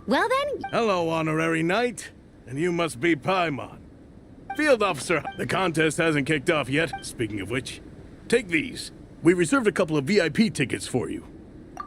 Well then... Hello, Honorary Knight. And you must be Paimon. Field Officer, the contest hasn't kicked off yet, speaking of which. Take these. We reserved a couple of VIP tickets for you.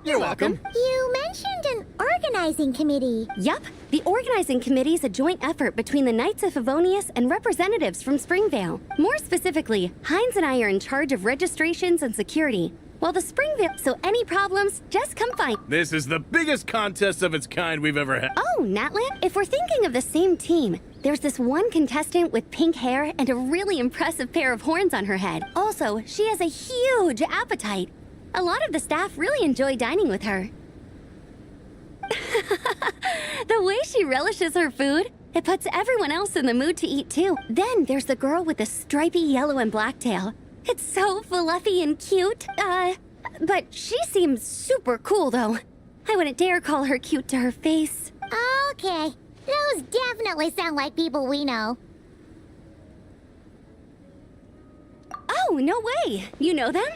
You're welcome. You mentioned an organizing committee. Yup. The organizing committee is a joint effort between the Knights of Favonius and representatives from Springvale. More specifically, Hines and I are in charge of registrations and security. While the Springvale... So any problems, just come find... This is the biggest contest of its kind we've ever had. Oh, Natlan, if we're thinking of the same team, there's this one contestant with pink hair and a really impressive pair of horns on her head. Also, she has a huge appetite. A lot of the staff really enjoy dining with her. The way she relishes her food, it puts everyone else in the mood to eat too. Then there's the girl with the stripy yellow and black tail. It's so fluffy and cute. But she seems super cool though. I wouldn't dare call her cute to her face. Okay, those definitely sound like people we know. Oh, no way! You know them?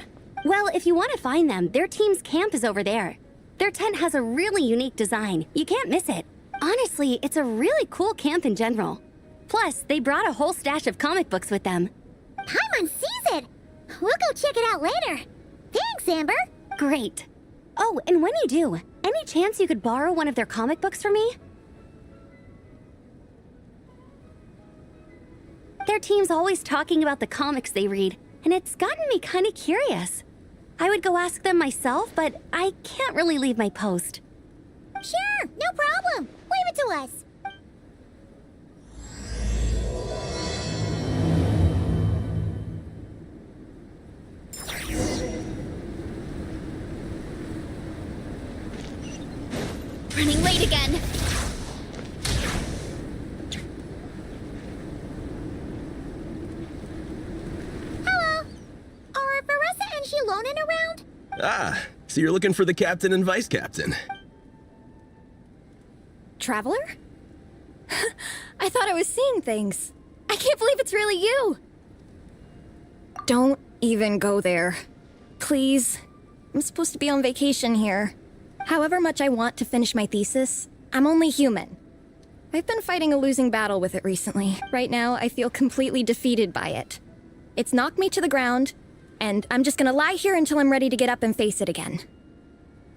Well, if you want to find them, their team's camp is over there. Their tent has a really unique design. You can't miss it. Honestly, it's a really cool camp in general. Plus, they brought a whole stash of comic books with them. Paimon sees it! We'll go check it out later. Thanks, Amber. Great. Oh, and when you do, any chance you could borrow one of their comic books for me? Their team's always talking about the comics they read, and it's gotten me kind of curious. I would go ask them myself, but I can't really leave my post. Sure, no problem. Leave it to us. Running late again. Hello. Are Varessa and Shilonen around? Ah, so you're looking for the captain and vice captain. Traveler? I thought I was seeing things. I can't believe it's really you. Don't even go there. Please. I'm supposed to be on vacation here. However much I want to finish my thesis, I'm only human. I've been fighting a losing battle with it recently. Right now, I feel completely defeated by it. It's knocked me to the ground, and I'm just gonna lie here until I'm ready to get up and face it again.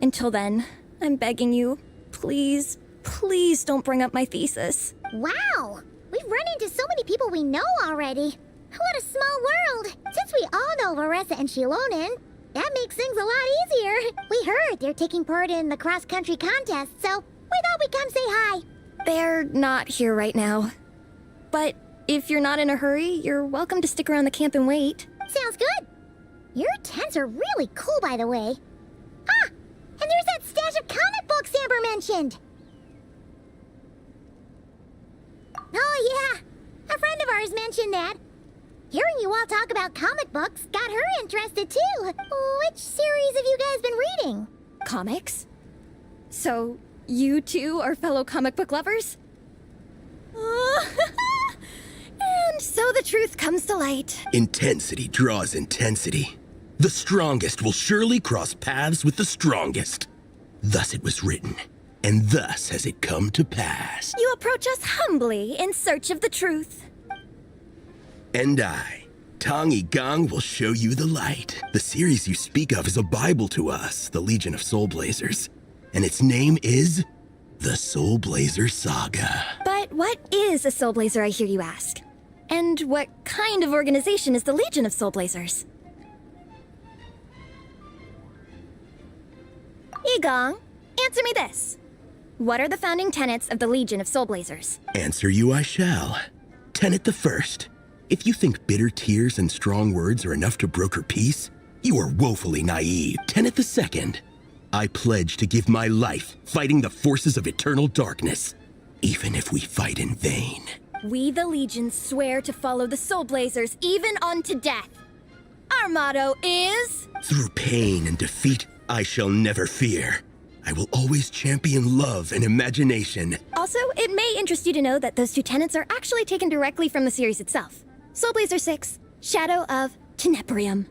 Until then, I'm begging you, please, please don't bring up my thesis. Wow. We've run into so many people we know already. What a small world. Since we all know Varessa and Shilonen, that makes things a lot easier. We heard they're taking part in the cross-country contest, so we thought we'd come say hi. They're not here right now. But if you're not in a hurry, you're welcome to stick around the camp and wait. Sounds good. Your tents are really cool, by the way. Ah, and there's that stash of comic books Amber mentioned. Oh yeah, a friend of ours mentioned that. Hearing you all talk about comic books got her interested too. Which series have you guys been reading? Comics? So, you two are fellow comic book lovers? And so the truth comes to light. Intensity draws intensity. The strongest will surely cross paths with the strongest. Thus it was written, and thus has it come to pass. You approach us humbly in search of the truth. And I, Tong Gang, will show you the light. The series you speak of is a Bible to us, the Legion of Soul Blazers. And its name is the Soul Blazer Saga. But what is a Soul Blazer, I hear you ask? And what kind of organization is the Legion of Soul Blazers? Igong, answer me this. What are the founding tenets of the Legion of Soul Blazers? Answer you I shall. Tenet the first. If you think bitter tears and strong words are enough to broker peace, you are woefully naive. Tenet the second. I pledge to give my life fighting the forces of eternal darkness, even if we fight in vain. We, the Legion, swear to follow the Soul Blazers even unto death. Our motto is... Through pain and defeat, I shall never fear. I will always champion love and imagination. Also, it may interest you to know that those two tenets are actually taken directly from the series itself. Soul Blazer 6, Shadow of Tenebrium.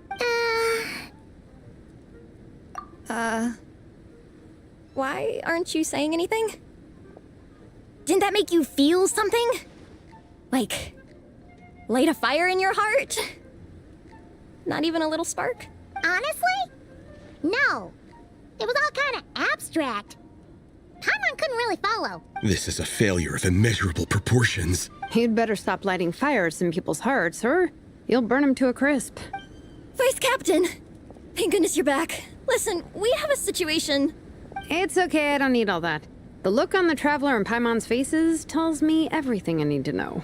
Why aren't you saying anything? Didn't that make you feel something? Like, light a fire in your heart? Not even a little spark? Honestly? No. It was all kind of abstract. Paimon couldn't really follow. This is a failure of immeasurable proportions. You'd better stop lighting fires in people's hearts, or you'll burn them to a crisp. Vice Captain! Thank goodness you're back. Listen, we have a situation. It's okay, I don't need all that. The look on the Traveler and Paimon's faces tells me everything I need to know.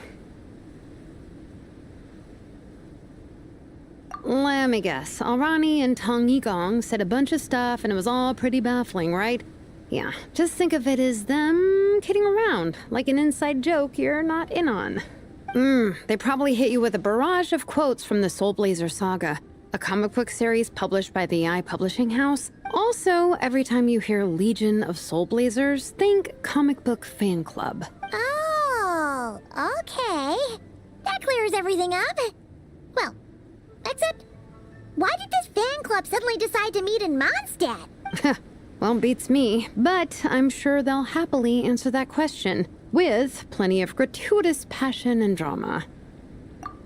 Let me guess. Alrani and Tong Yigong said a bunch of stuff and it was all pretty baffling, right? Yeah, just think of it as them kidding around, like an inside joke you're not in on. They probably hit you with a barrage of quotes from the Soul Blazer saga, a comic book series published by the publishing house. Also, every time you hear Legion of Soul Blazers, think comic book fan club. Oh, okay. That clears everything up. Well, except, why did this fan club suddenly decide to meet in Mondstadt? Well, beats me, but I'm sure they'll happily answer that question, with plenty of gratuitous passion and drama.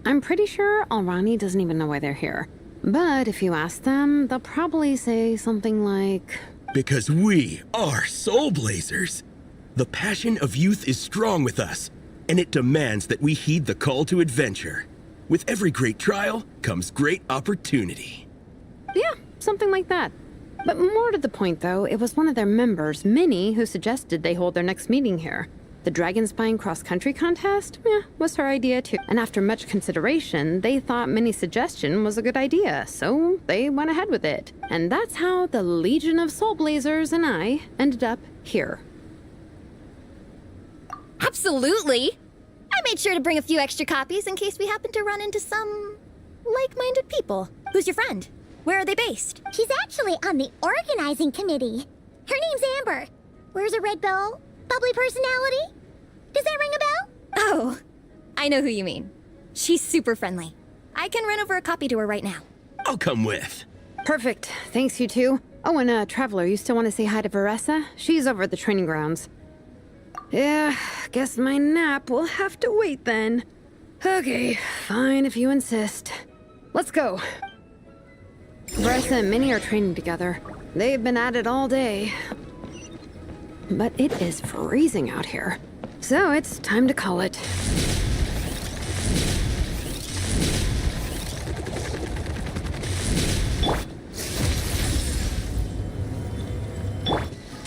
I'm pretty sure Alrani doesn't even know why they're here. But if you ask them, they'll probably say something like... Because we are Soul Blazers. The passion of youth is strong with us, and it demands that we heed the call to adventure. With every great trial comes great opportunity. Yeah, something like that. But more to the point, though, it was one of their members, Minnie, who suggested they hold their next meeting here. The Dragon Spine cross-country contest? Was her idea too. And after much consideration, they thought Minnie's suggestion was a good idea, so they went ahead with it. And that's how the Legion of Soul Blazers and I ended up here. Absolutely! I made sure to bring a few extra copies in case we happen to run into some like-minded people. Who's your friend? Where are they based? She's actually on the organizing committee. Her name's Amber. Wears a red bow. Bubbly personality. Does that ring a bell? Oh, I know who you mean. She's super friendly. I can run over a copy to her right now. I'll come with. Perfect. Thanks, you two. Oh, and Traveler, you still want to say hi to Veressa? She's over at the training grounds. Yeah, guess my nap will have to wait then. Okay, fine if you insist. Let's go. Veressa and Minnie are training together. They've been at it all day. But it is freezing out here. So it's time to call it.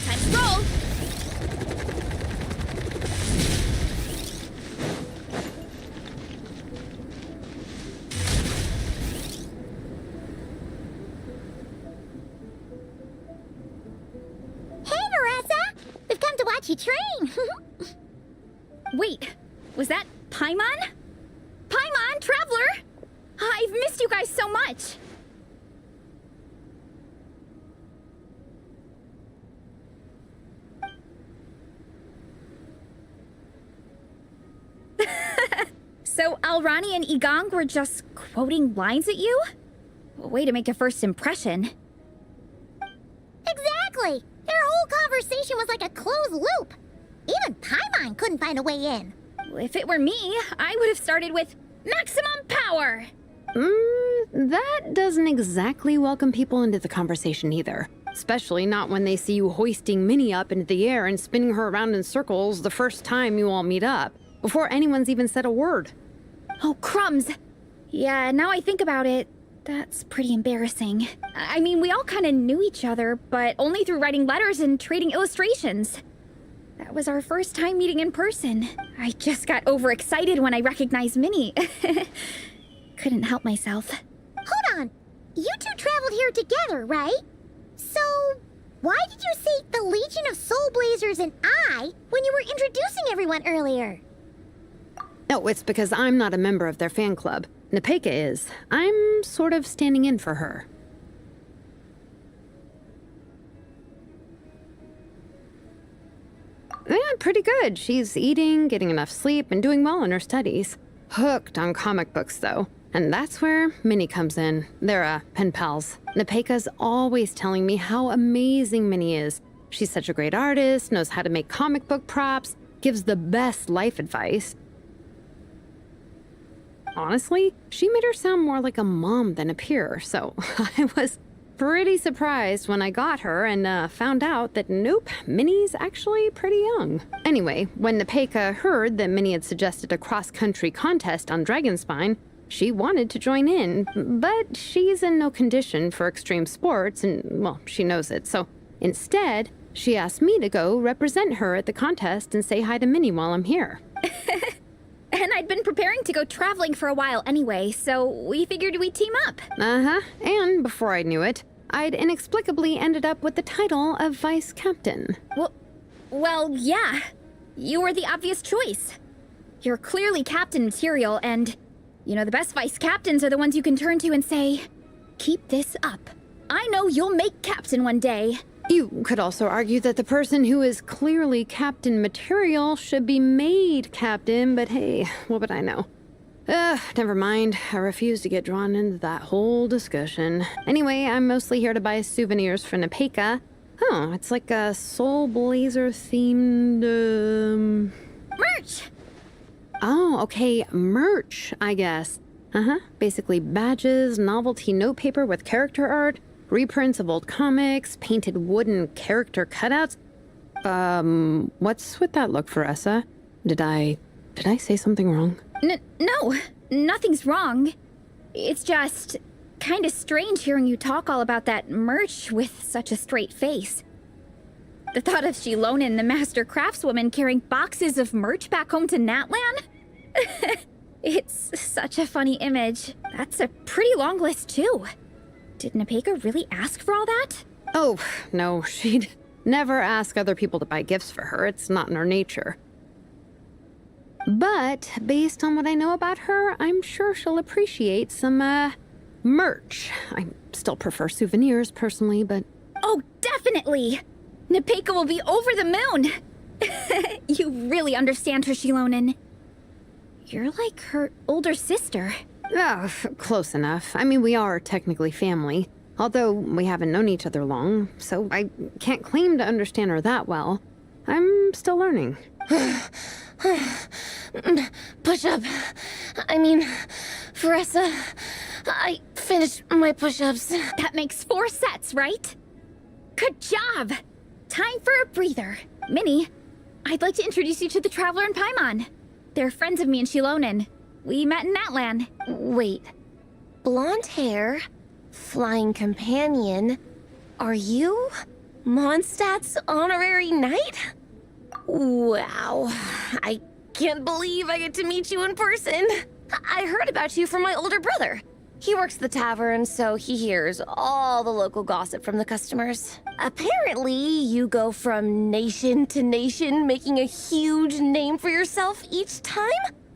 Time to roll! You train. Wait, was that Paimon? Paimon, Traveler! I've missed you guys so much. So Alrani and Yigong were just quoting lines at you? Way to make a first impression. Exactly! Their whole conversation was like a closed loop. Even Paimon couldn't find a way in. If it were me, I would have started with maximum power. That doesn't exactly welcome people into the conversation either. Especially not when they see you hoisting Minnie up into the air and spinning her around in circles the first time you all meet up, before anyone's even said a word. Oh, crumbs. Yeah, now I think about it, that's pretty embarrassing. I mean, we all kind of knew each other, but only through writing letters and trading illustrations. That was our first time meeting in person. I just got overexcited when I recognized Minnie. Couldn't help myself. Hold on. You two traveled here together, right? So, why did you say the Legion of Soul Blazers and I when you were introducing everyone earlier? No, it's because I'm not a member of their fan club. Nepeka is. I'm sort of standing in for her. Yeah, pretty good. She's eating, getting enough sleep, and doing well in her studies. Hooked on comic books, though. And that's where Minnie comes in. They're, pen pals. Nepeka's always telling me how amazing Minnie is. She's such a great artist, knows how to make comic book props, gives the best life advice. Honestly, she made her sound more like a mom than a peer, so I was pretty surprised when I got her and found out that nope, Minnie's actually pretty young. Anyway, when Nepeka heard that Minnie had suggested a cross-country contest on Dragonspine, she wanted to join in, but she's in no condition for extreme sports and, well, she knows it, so instead, she asked me to go represent her at the contest and say hi to Minnie while I'm here. And I'd been preparing to go traveling for a while anyway, so we figured we'd team up. Uh-huh, and before I knew it, I'd inexplicably ended up with the title of vice captain. Well, yeah. You were the obvious choice. You're clearly captain material, and you know the best vice captains are the ones you can turn to and say, keep this up. I know you'll make captain one day. You could also argue that the person who is clearly captain material should be made captain, but hey, what would I know? Never mind. I refuse to get drawn into that whole discussion. Anyway, I'm mostly here to buy souvenirs for Nepeka. Oh, it's like a Soul Blazer themed, Merch! Oh, okay, merch, I guess. Basically badges, novelty notepaper with character art, reprints of old comics, painted wooden character cutouts. What's with that look, Faressa? Did I say something wrong? No, nothing's wrong. It's just kind of strange hearing you talk all about that merch with such a straight face. The thought of Shilonin, the master craftswoman, carrying boxes of merch back home to Natlan? It's such a funny image. That's a pretty long list, too. Did Nepeka really ask for all that? Oh, no, she'd never ask other people to buy gifts for her. It's not in her nature. But based on what I know about her, I'm sure she'll appreciate some, merch. I still prefer souvenirs, personally, but... Oh, definitely! Nepeka will be over the moon! You really understand her, Shilonin. You're like her older sister. Oh, close enough. I mean, we are technically family, although we haven't known each other long, so I can't claim to understand her that well. I'm still learning. Push-up. I mean, Faressa, I finished my push-ups. That makes 4 sets, right? Good job! Time for a breather. Minnie, I'd like to introduce you to the Traveler and Paimon. They're friends of me and Shilonin. We met in Natlan. Wait. Blonde hair, flying companion. Are you Mondstadt's honorary knight? Wow. I can't believe I get to meet you in person. I heard about you from my older brother. He works the tavern, so he hears all the local gossip from the customers. Apparently, you go from nation to nation, making a huge name for yourself each time?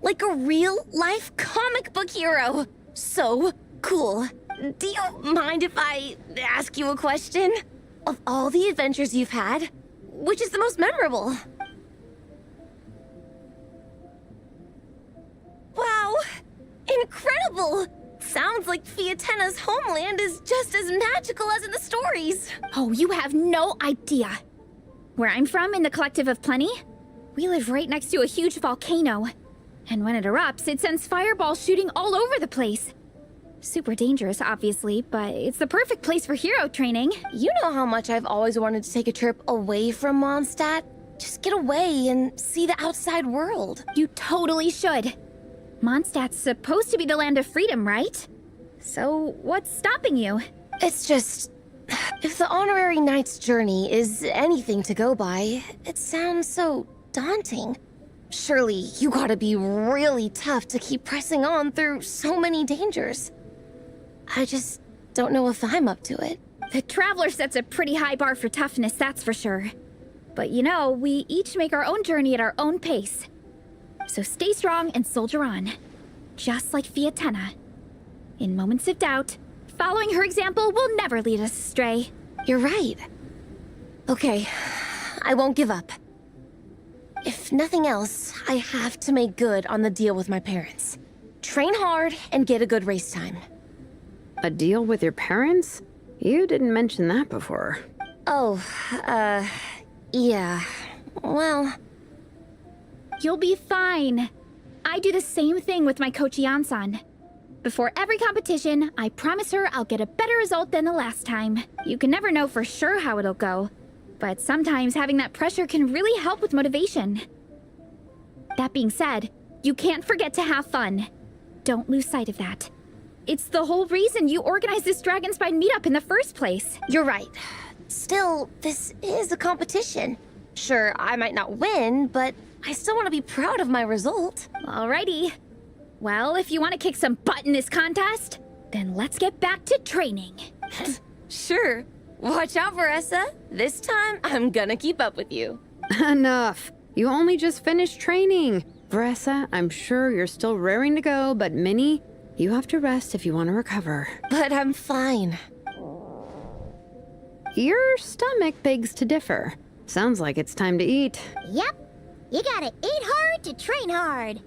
Like a real-life comic book hero. So cool. Do you mind if I ask you a question? Of all the adventures you've had, which is the most memorable? Wow! Incredible! Sounds like Fiatenna's homeland is just as magical as in the stories. Oh, you have no idea. Where I'm from, in the Collective of Plenty, we live right next to a huge volcano. And when it erupts, it sends fireballs shooting all over the place. Super dangerous, obviously, but it's the perfect place for hero training. You know how much I've always wanted to take a trip away from Mondstadt? Just get away and see the outside world. You totally should. Mondstadt's supposed to be the land of freedom, right? So what's stopping you? It's just... if the honorary knight's journey is anything to go by, it sounds so daunting. Surely you gotta be really tough to keep pressing on through so many dangers. I just don't know if I'm up to it. The Traveler sets a pretty high bar for toughness, that's for sure. But you know, we each make our own journey at our own pace. So stay strong and soldier on. Just like Fiatenna. In moments of doubt, following her example will never lead us astray. You're right. Okay, I won't give up. If nothing else, I have to make good on the deal with my parents. Train hard and get a good race time. A deal with your parents? You didn't mention that before. Oh, yeah. Well, You'll be fine. I do the same thing with my coach Yansan. Before every competition, I promise her I'll get a better result than the last time. You can never know for sure how it'll go, but sometimes having that pressure can really help with motivation. That being said, you can't forget to have fun. Don't lose sight of that. It's the whole reason you organized this Dragonspine meetup in the first place. You're right. Still, this is a competition. Sure, I might not win, but I still want to be proud of my result. Alrighty. Well, if you want to kick some butt in this contest, then let's get back to training. Sure. Watch out, Veressa. This time, I'm gonna keep up with you. Enough. You only just finished training. Veressa, I'm sure you're still raring to go, but Minnie, you have to rest if you want to recover. But I'm fine. Your stomach begs to differ. Sounds like it's time to eat. Yep. You gotta eat hard to train hard.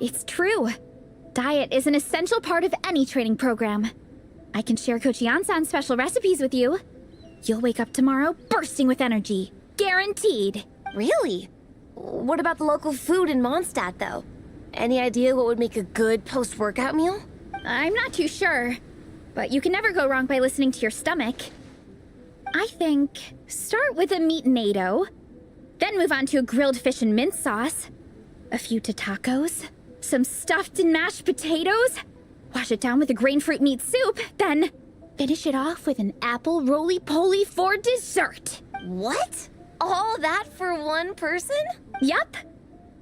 It's true. Diet is an essential part of any training program. I can share Coach Yansan's special recipes with you. You'll wake up tomorrow bursting with energy. Guaranteed. Really? What about the local food in Mondstadt, though? Any idea what would make a good post-workout meal? I'm not too sure, but you can never go wrong by listening to your stomach. I think start with a meat natto, then move on to a grilled fish and mint sauce, a few tacos, some stuffed and mashed potatoes, wash it down with a grain fruit meat soup, then finish it off with an apple roly-poly for dessert. What? All that for one person? Yup.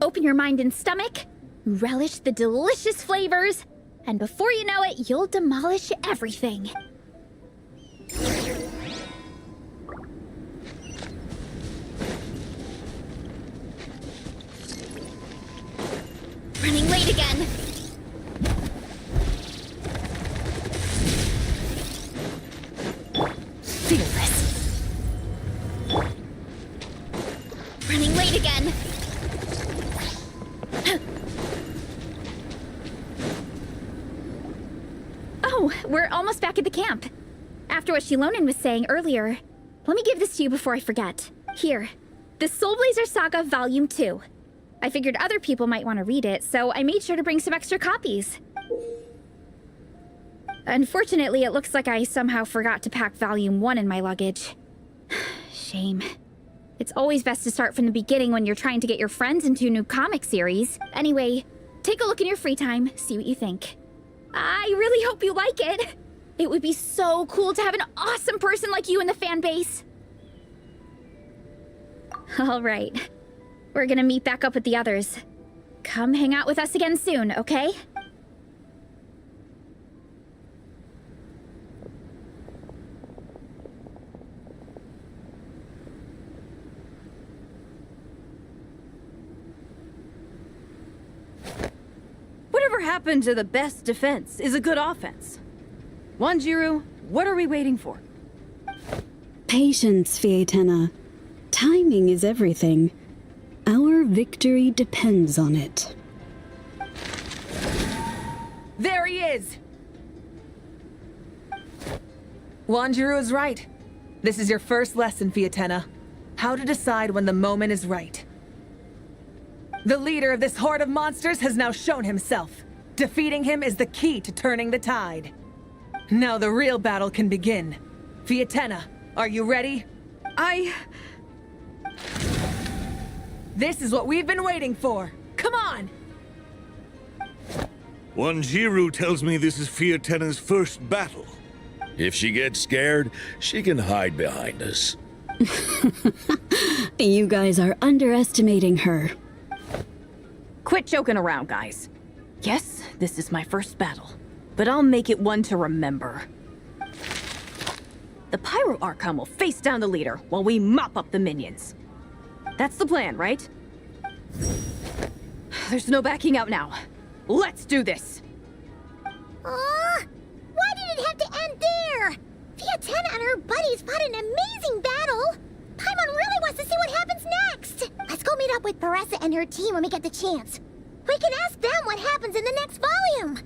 Open your mind and stomach, relish the delicious flavors, and before you know it, you'll demolish everything. Running late again. Feel this. Running late again. Oh, we're almost back at the camp. After what Shilonen was saying earlier, let me give this to you before I forget. Here, the Soul Blazer Saga Volume 2. I figured other people might want to read it, so I made sure to bring some extra copies. Unfortunately, it looks like I somehow forgot to pack Volume 1 in my luggage. Shame. It's always best to start from the beginning when you're trying to get your friends into a new comic series. Anyway, take a look in your free time, see what you think. I really hope you like it. It would be so cool to have an awesome person like you in the fan base. All right. We're gonna meet back up with the others. Come hang out with us again soon, okay? Whatever happened to the best defense is a good offense? Wanjiru, what are we waiting for? Patience, Fietena. Timing is everything. Our victory depends on it. There he is! Wanjiru is right. This is your first lesson, Fietena. How to decide when the moment is right. The leader of this horde of monsters has now shown himself. Defeating him is the key to turning the tide. Now the real battle can begin. Fietena, are you ready? This is what we've been waiting for. Come on! Wanjiru tells me this is Fietena's first battle. If she gets scared, she can hide behind us. You guys are underestimating her. Quit joking around, guys. Yes, this is my first battle, but I'll make it one to remember. The Pyro Archon will face down the leader while we mop up the minions. That's the plan, right? There's no backing out now. Let's do this! Why did it have to end there? Fietena and her buddies fought an amazing battle. Paimon really wants to see what happens next. Let's go meet up with Veressa and her team when we get the chance. We can ask them what happens in the next volume.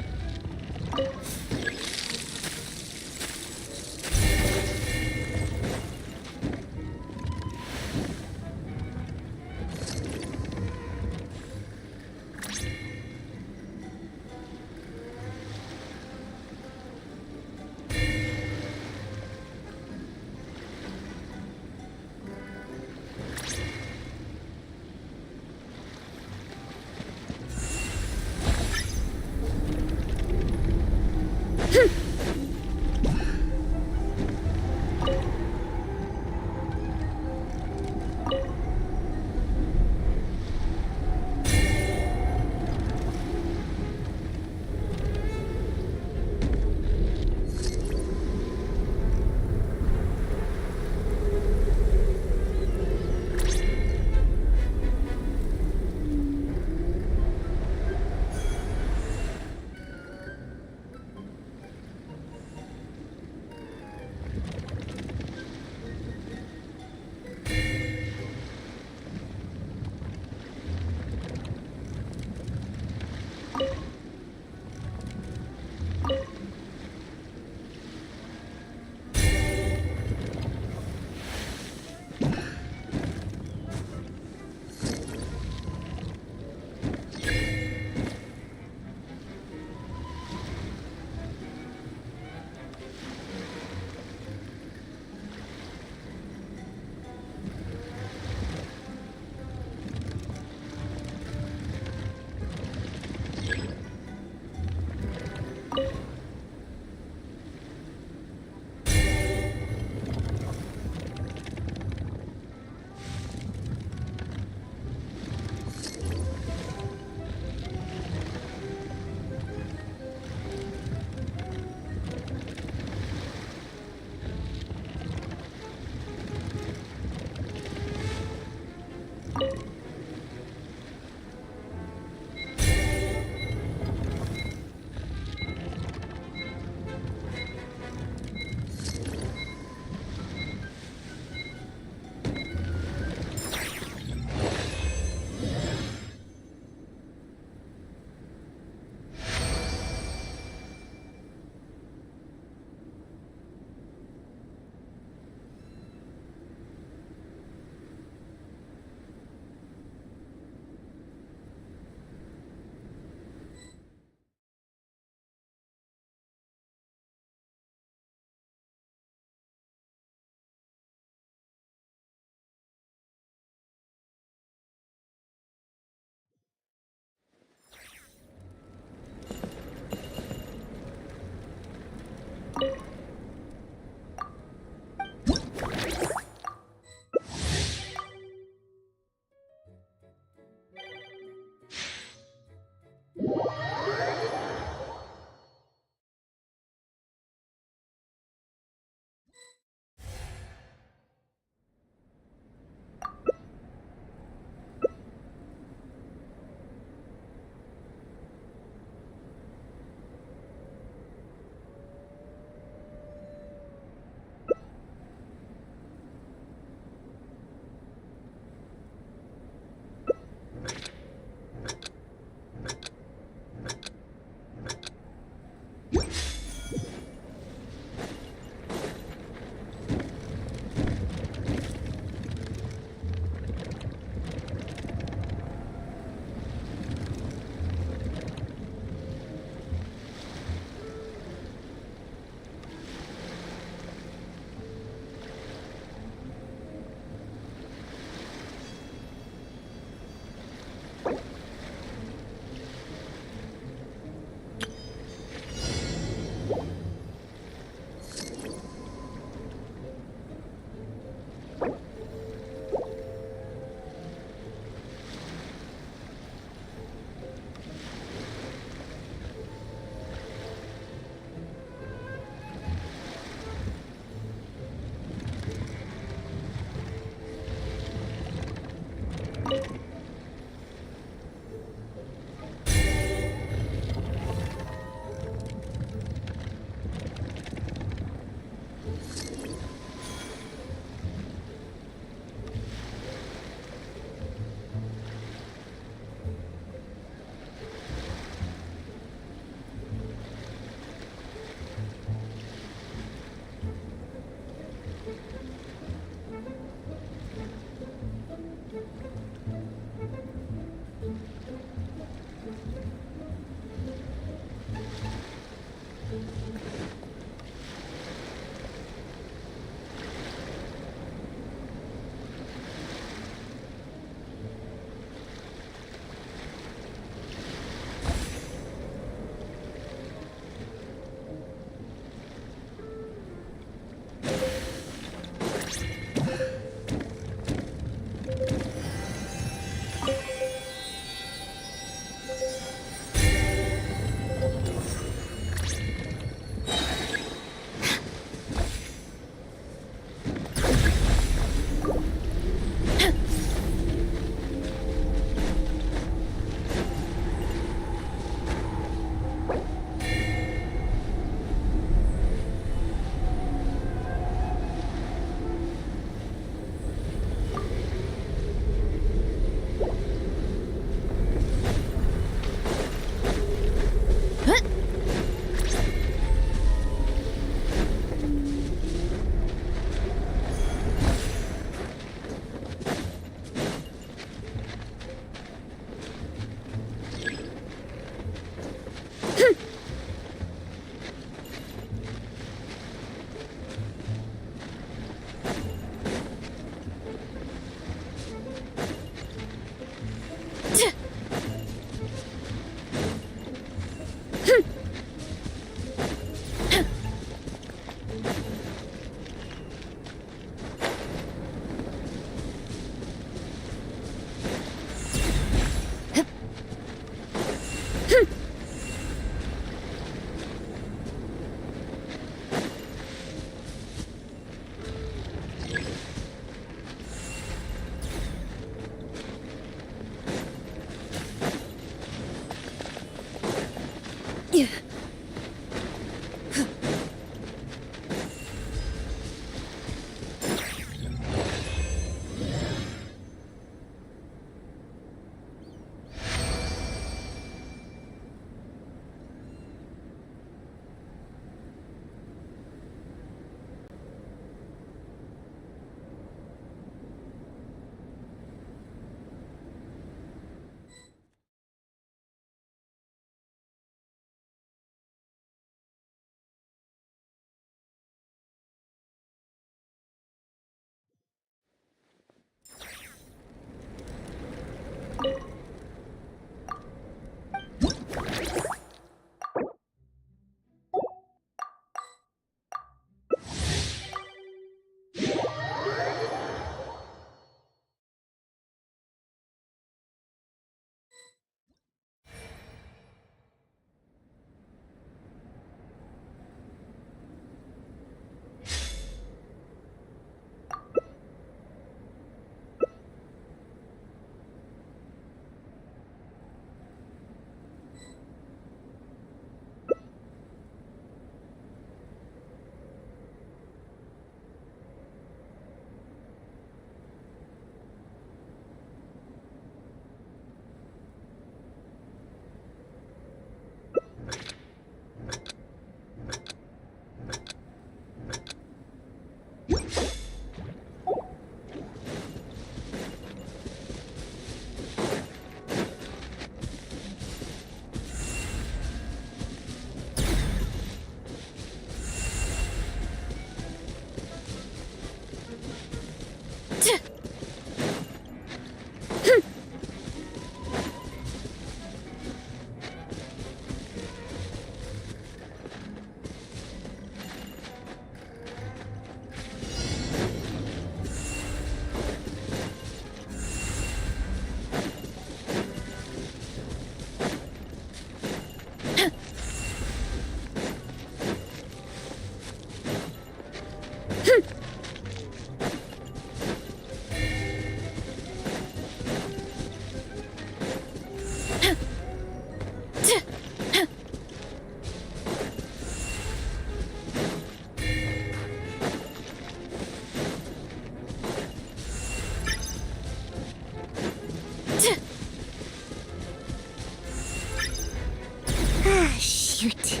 Shoot.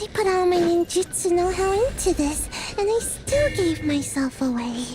I put all my ninjutsu know-how into this, and I still gave myself away.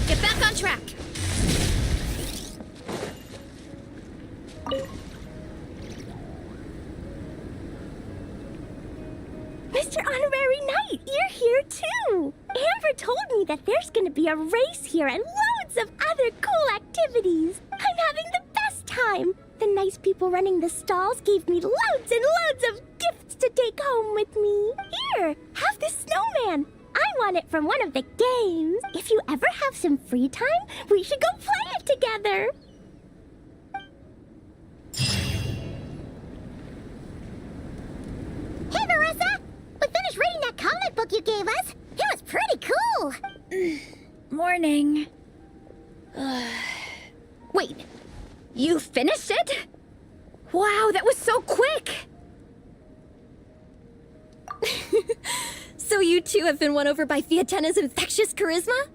Get back on track! Mr. Honorary Knight, you're here too! Amber told me that there's gonna be a race here and loads of other cool activities. I'm having the best time. The nice people running the stalls gave me loads and loads of gifts to take home with me. Here, have this snowman. I won it from one of the games. If you ever have some free time, we should go play it together. Hey, Marissa! We finished reading that comic book you gave us. It was pretty cool. Morning. Wait, you finished it? Wow, that was so quick! So you two have been won over by Fiatena's infectious charisma?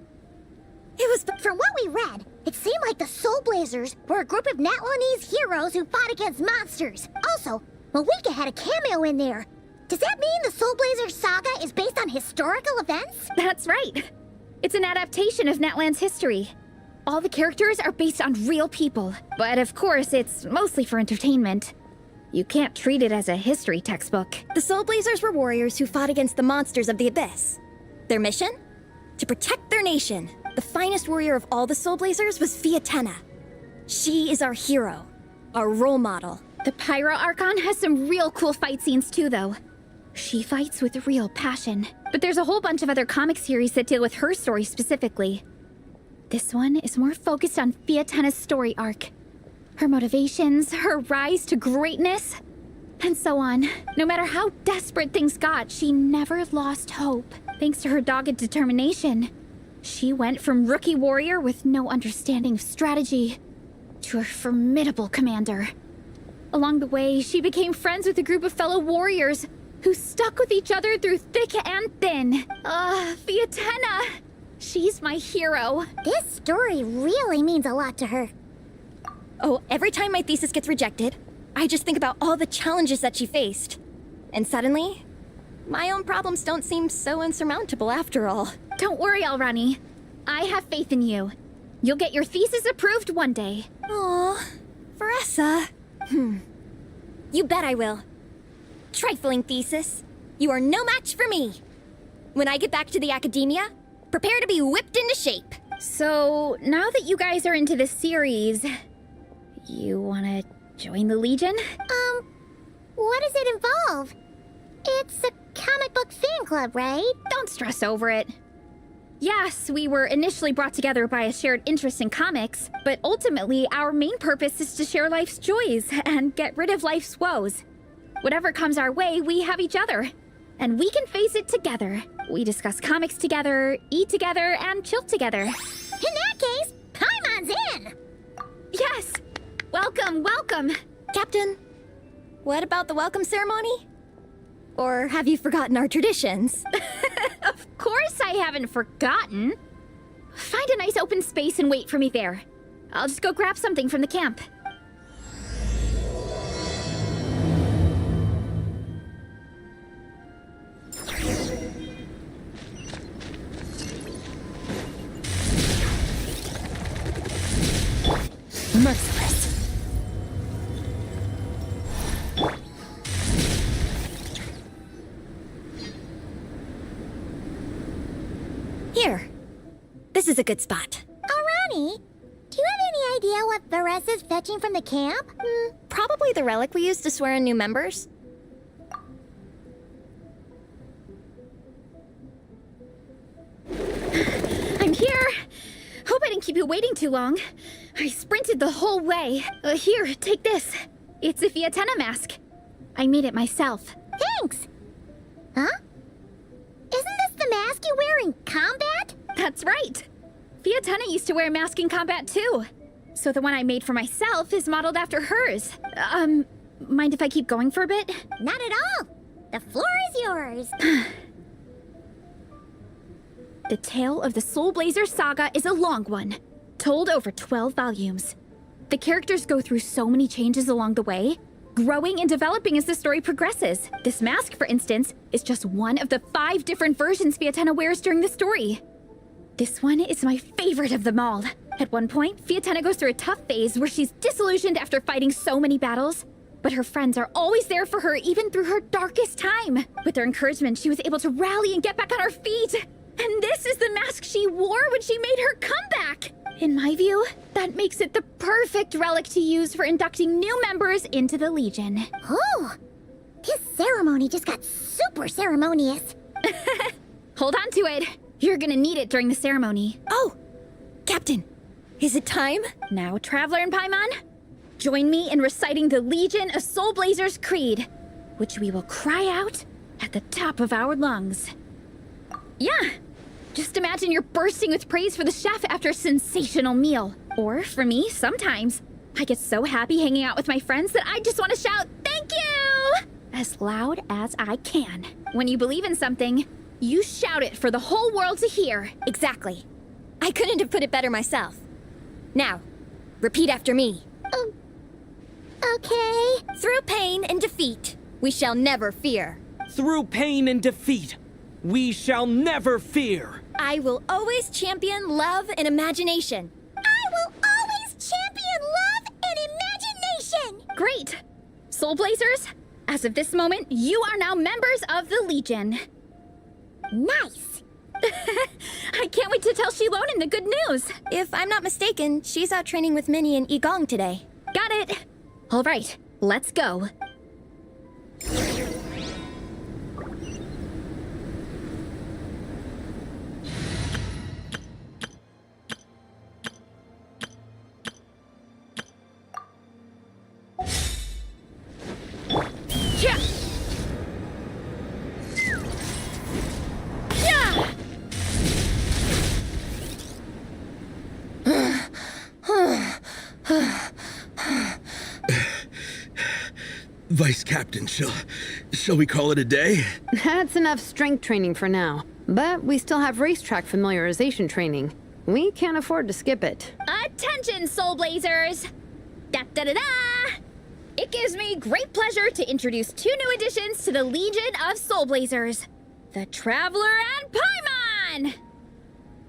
It was, from what we read, it seemed like the Soul Blazers were a group of Natlanese heroes who fought against monsters. Also, Malika had a cameo in there. Does that mean the Soul Blazers saga is based on historical events? That's right. It's an adaptation of Natlan's history. All the characters are based on real people, but of course, it's mostly for entertainment. You can't treat it as a history textbook. The Soul Blazers were warriors who fought against the monsters of the Abyss. Their mission? To protect their nation. The finest warrior of all the Soul Blazers was Fiatena. She is our hero, our role model. The Pyro Archon has some real cool fight scenes too, though. She fights with real passion. But there's a whole bunch of other comic series that deal with her story specifically. This one is more focused on Fiatena's story arc. Her motivations, her rise to greatness, and so on. No matter how desperate things got, she never lost hope. Thanks to her dogged determination, she went from rookie warrior with no understanding of strategy to a formidable commander. Along the way, she became friends with a group of fellow warriors who stuck with each other through thick and thin. Fiatena! She's my hero. This story really means a lot to her. Oh, every time my thesis gets rejected, I just think about all the challenges that she faced. And suddenly, my own problems don't seem so insurmountable after all. Don't worry, Alrani. I have faith in you. You'll get your thesis approved one day. Aw, Veressa. You bet I will. Trifling thesis. You are no match for me. When I get back to the academia, prepare to be whipped into shape. So, now that you guys are into this series, you wanna join the Legion? What does it involve? It's a comic book fan club, right? Don't stress over it. Yes, we were initially brought together by a shared interest in comics, but ultimately our main purpose is to share life's joys and get rid of life's woes. Whatever comes our way, we have each other. And we can face it together. We discuss comics together, eat together, and chill together. In that case, Paimon's in! Yes! Welcome, welcome! Captain, what about the welcome ceremony? Or have you forgotten our traditions? Of course I haven't forgotten. Find a nice open space and wait for me there. I'll just go grab something from the camp. Merciless. Here. This is a good spot. Arani, do you have any idea what Veressa's fetching from the camp? Probably the relic we used to swear in new members. I'm here! Hope I didn't keep you waiting too long. I sprinted the whole way. Here, take this. It's a Fiatena mask. I made it myself. Thanks! Huh? Isn't this the mask you wear in combat? That's right. Fiatena used to wear a mask in combat too. So the one I made for myself is modeled after hers. Mind if I keep going for a bit? Not at all. The floor is yours. The tale of the Soul Blazer saga is a long one, told over 12 volumes. The characters go through so many changes along the way, growing and developing as the story progresses. This mask, for instance, is just one of the 5 different versions Fiatena wears during the story. This one is my favorite of them all. At one point, Fiatena goes through a tough phase where she's disillusioned after fighting so many battles. But her friends are always there for her even through her darkest time. With their encouragement, she was able to rally and get back on her feet. And this is the mask she wore when she made her comeback. In my view, that makes it the perfect relic to use for inducting new members into the Legion. Oh, this ceremony just got super ceremonious. Hold on to it. You're gonna need it during the ceremony. Oh, Captain, is it time? Now, Traveler and Paimon, join me in reciting the Legion of Soul Blazers Creed, which we will cry out at the top of our lungs. Yeah, just imagine you're bursting with praise for the chef after a sensational meal. Or, for me, sometimes, I get so happy hanging out with my friends that I just want to shout, "Thank you!" as loud as I can. When you believe in something, you shout it for the whole world to hear. Exactly. I couldn't have put it better myself. Now, repeat after me. Okay. Through pain and defeat, we shall never fear. Through pain and defeat, we shall never fear. I will always champion love and imagination. I will always champion love and imagination. Great! Soul Blazers, as of this moment, you are now members of the Legion. Nice. I can't wait to tell Shilonen the good news. If I'm not mistaken, she's out training with Minnie and Igong today. Got it. All right, let's go. Yeah. Yeah. Vice Captain, shall we call it a day? That's enough strength training for now. But we still have racetrack familiarization training. We can't afford to skip it. Attention, Soul Blazers! Da-da-da-da! It gives me great pleasure to introduce 2 new additions to the Legion of Soul Blazers. The Traveler and Paimon!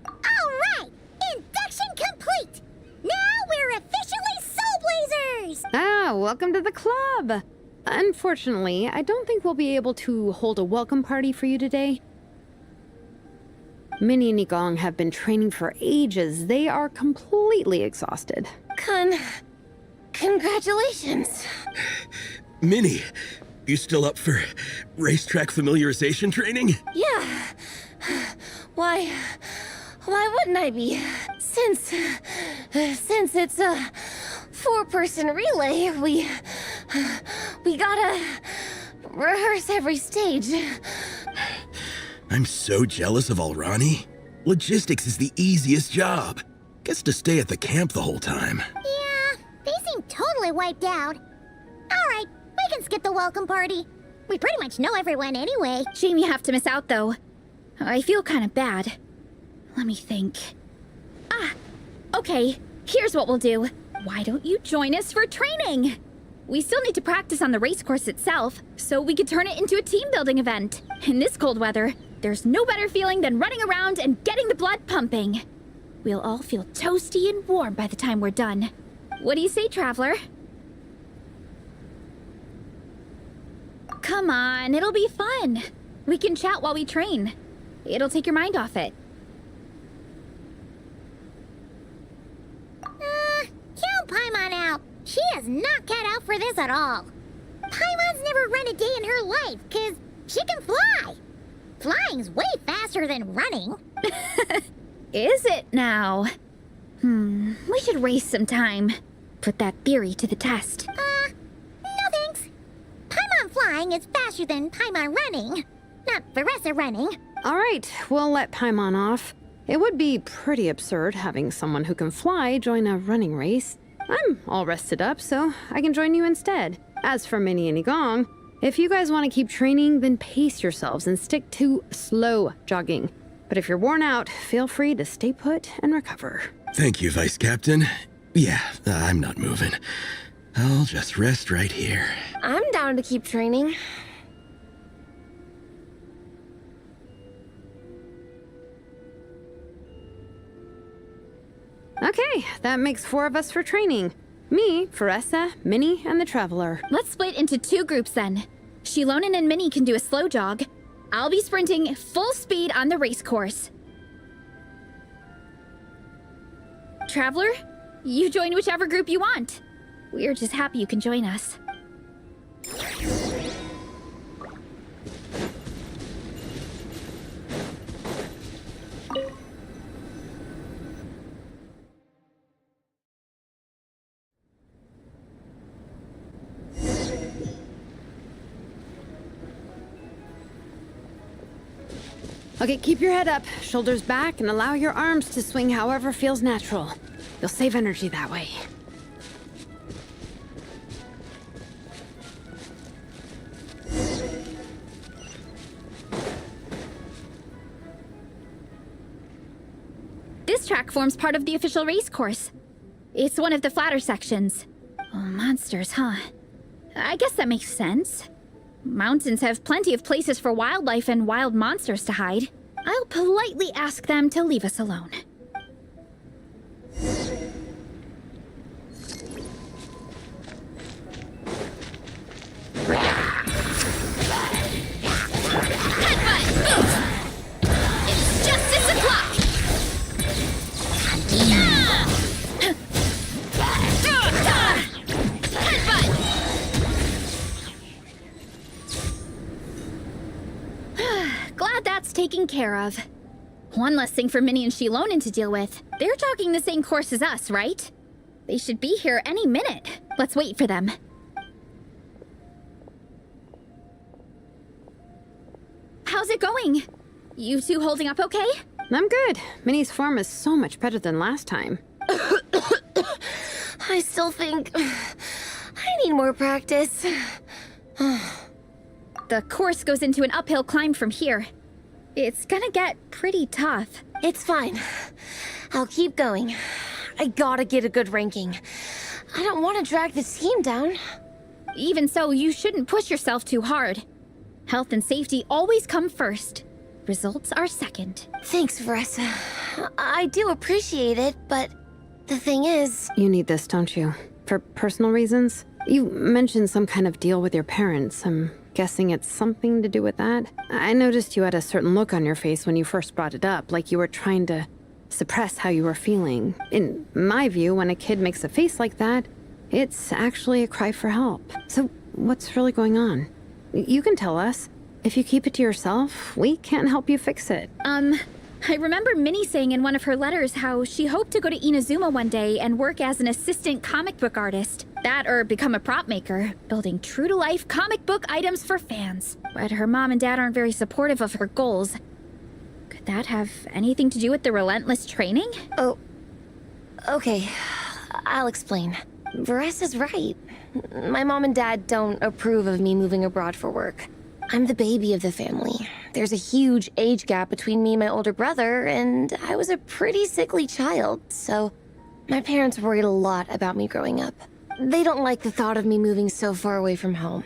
All right, induction complete. Now we're officially Soul Blazers. Ah, welcome to the club! Unfortunately, I don't think we'll be able to hold a welcome party for you today. Minnie and Igong have been training for ages. They are completely exhausted. Congratulations. Minnie, you still up for racetrack familiarization training? Yeah. Why wouldn't I be? Since it's a 4-person relay, we gotta rehearse every stage. I'm so jealous of Alrani. Logistics is the easiest job. Gets to stay at the camp the whole time. Yeah, they seem totally wiped out. All right, we can skip the welcome party. We pretty much know everyone anyway. Shame you have to miss out, though. I feel kind of bad. Let me think. Okay, here's what we'll do. Why don't you join us for training? We still need to practice on the race course itself, so we could turn it into a team-building event. In this cold weather, there's no better feeling than running around and getting the blood pumping. We'll all feel toasty and warm by the time we're done. What do you say, Traveler? Come on, it'll be fun. We can chat while we train. It'll take your mind off it. Count Paimon out. She is not cut out for this at all. Paimon's never run a day in her life, 'cause she can fly. Flying's way faster than running. Is it now? We should race sometime. Put that theory to the test. No thanks. Paimon flying is faster than Paimon running. Not Veressa running. All right, we'll let Paimon off. It would be pretty absurd having someone who can fly join a running race. I'm all rested up, so I can join you instead. As for Minnie and Igong, if you guys want to keep training, then pace yourselves and stick to slow jogging. But if you're worn out, feel free to stay put and recover. Thank you, Vice Captain. Yeah, I'm not moving. I'll just rest right here. I'm down to keep training. Okay, that makes 4 of us for training. Me, Veressa, Minnie, and the Traveler. Let's split into 2 groups then. Shilonen and Minnie can do a slow jog. I'll be sprinting full speed on the race course. Traveler, you join whichever group you want. We're just happy you can join us. Okay, keep your head up, shoulders back, and allow your arms to swing however feels natural. You'll save energy that way. This track forms part of the official race course. It's one of the flatter sections. Oh, monsters, huh? I guess that makes sense. Mountains have plenty of places for wildlife and wild monsters to hide. I'll politely ask them to leave us alone. It's justice o'clock! Glad that's taken care of. One less thing for Minnie and Shilonen to deal with. They're jogging the same course as us, right? They should be here any minute. Let's wait for them. How's it going? You two holding up okay? I'm good. Minnie's form is so much better than last time. I still think I need more practice. The course goes into an uphill climb from here. It's gonna get pretty tough. It's fine. I'll keep going. I gotta get a good ranking. I don't want to drag the team down. Even so, you shouldn't push yourself too hard. Health and safety always come first. Results are second. Thanks, Veressa. I do appreciate it, but the thing is... You need this, don't you? For personal reasons? You mentioned some kind of deal with your parents. I'm guessing it's something to do with that. I noticed you had a certain look on your face when you first brought it up, like you were trying to suppress how you were feeling. In my view, when a kid makes a face like that, it's actually a cry for help. So what's really going on? You can tell us. If you keep it to yourself, we can't help you fix it. I remember Minnie saying in one of her letters how she hoped to go to Inazuma one day and work as an assistant comic book artist. That or become a prop maker, building true-to-life comic book items for fans. But her mom and dad aren't very supportive of her goals. Could that have anything to do with the relentless training? Oh, okay. I'll explain. Veressa's right. My mom and dad don't approve of me moving abroad for work. I'm the baby of the family. There's a huge age gap between me and my older brother, and I was a pretty sickly child, so my parents worried a lot about me growing up. They don't like the thought of me moving so far away from home.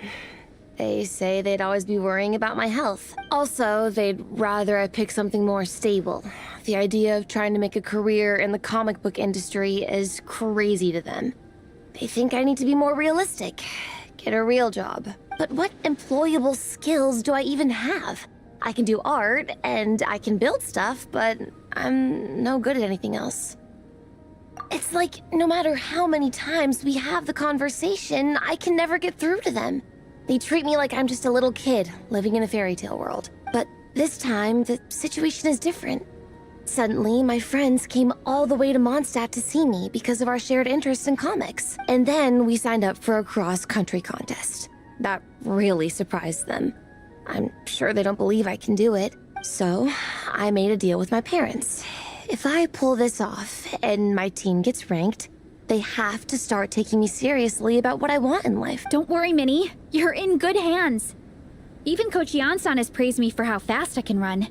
They say they'd always be worrying about my health. Also, they'd rather I pick something more stable. The idea of trying to make a career in the comic book industry is crazy to them. They think I need to be more realistic, get a real job. But what employable skills do I even have? I can do art, and I can build stuff, but I'm no good at anything else. It's like, no matter how many times we have the conversation, I can never get through to them. They treat me like I'm just a little kid living in a fairy tale world. But this time, the situation is different. Suddenly, my friends came all the way to Mondstadt to see me because of our shared interest in comics. And then we signed up for a cross-country contest. That really surprised them. I'm sure they don't believe I can do it. So, I made a deal with my parents. If I pull this off and my team gets ranked, they have to start taking me seriously about what I want in life. Don't worry, Minnie. You're in good hands. Even Coach Yansan has praised me for how fast I can run.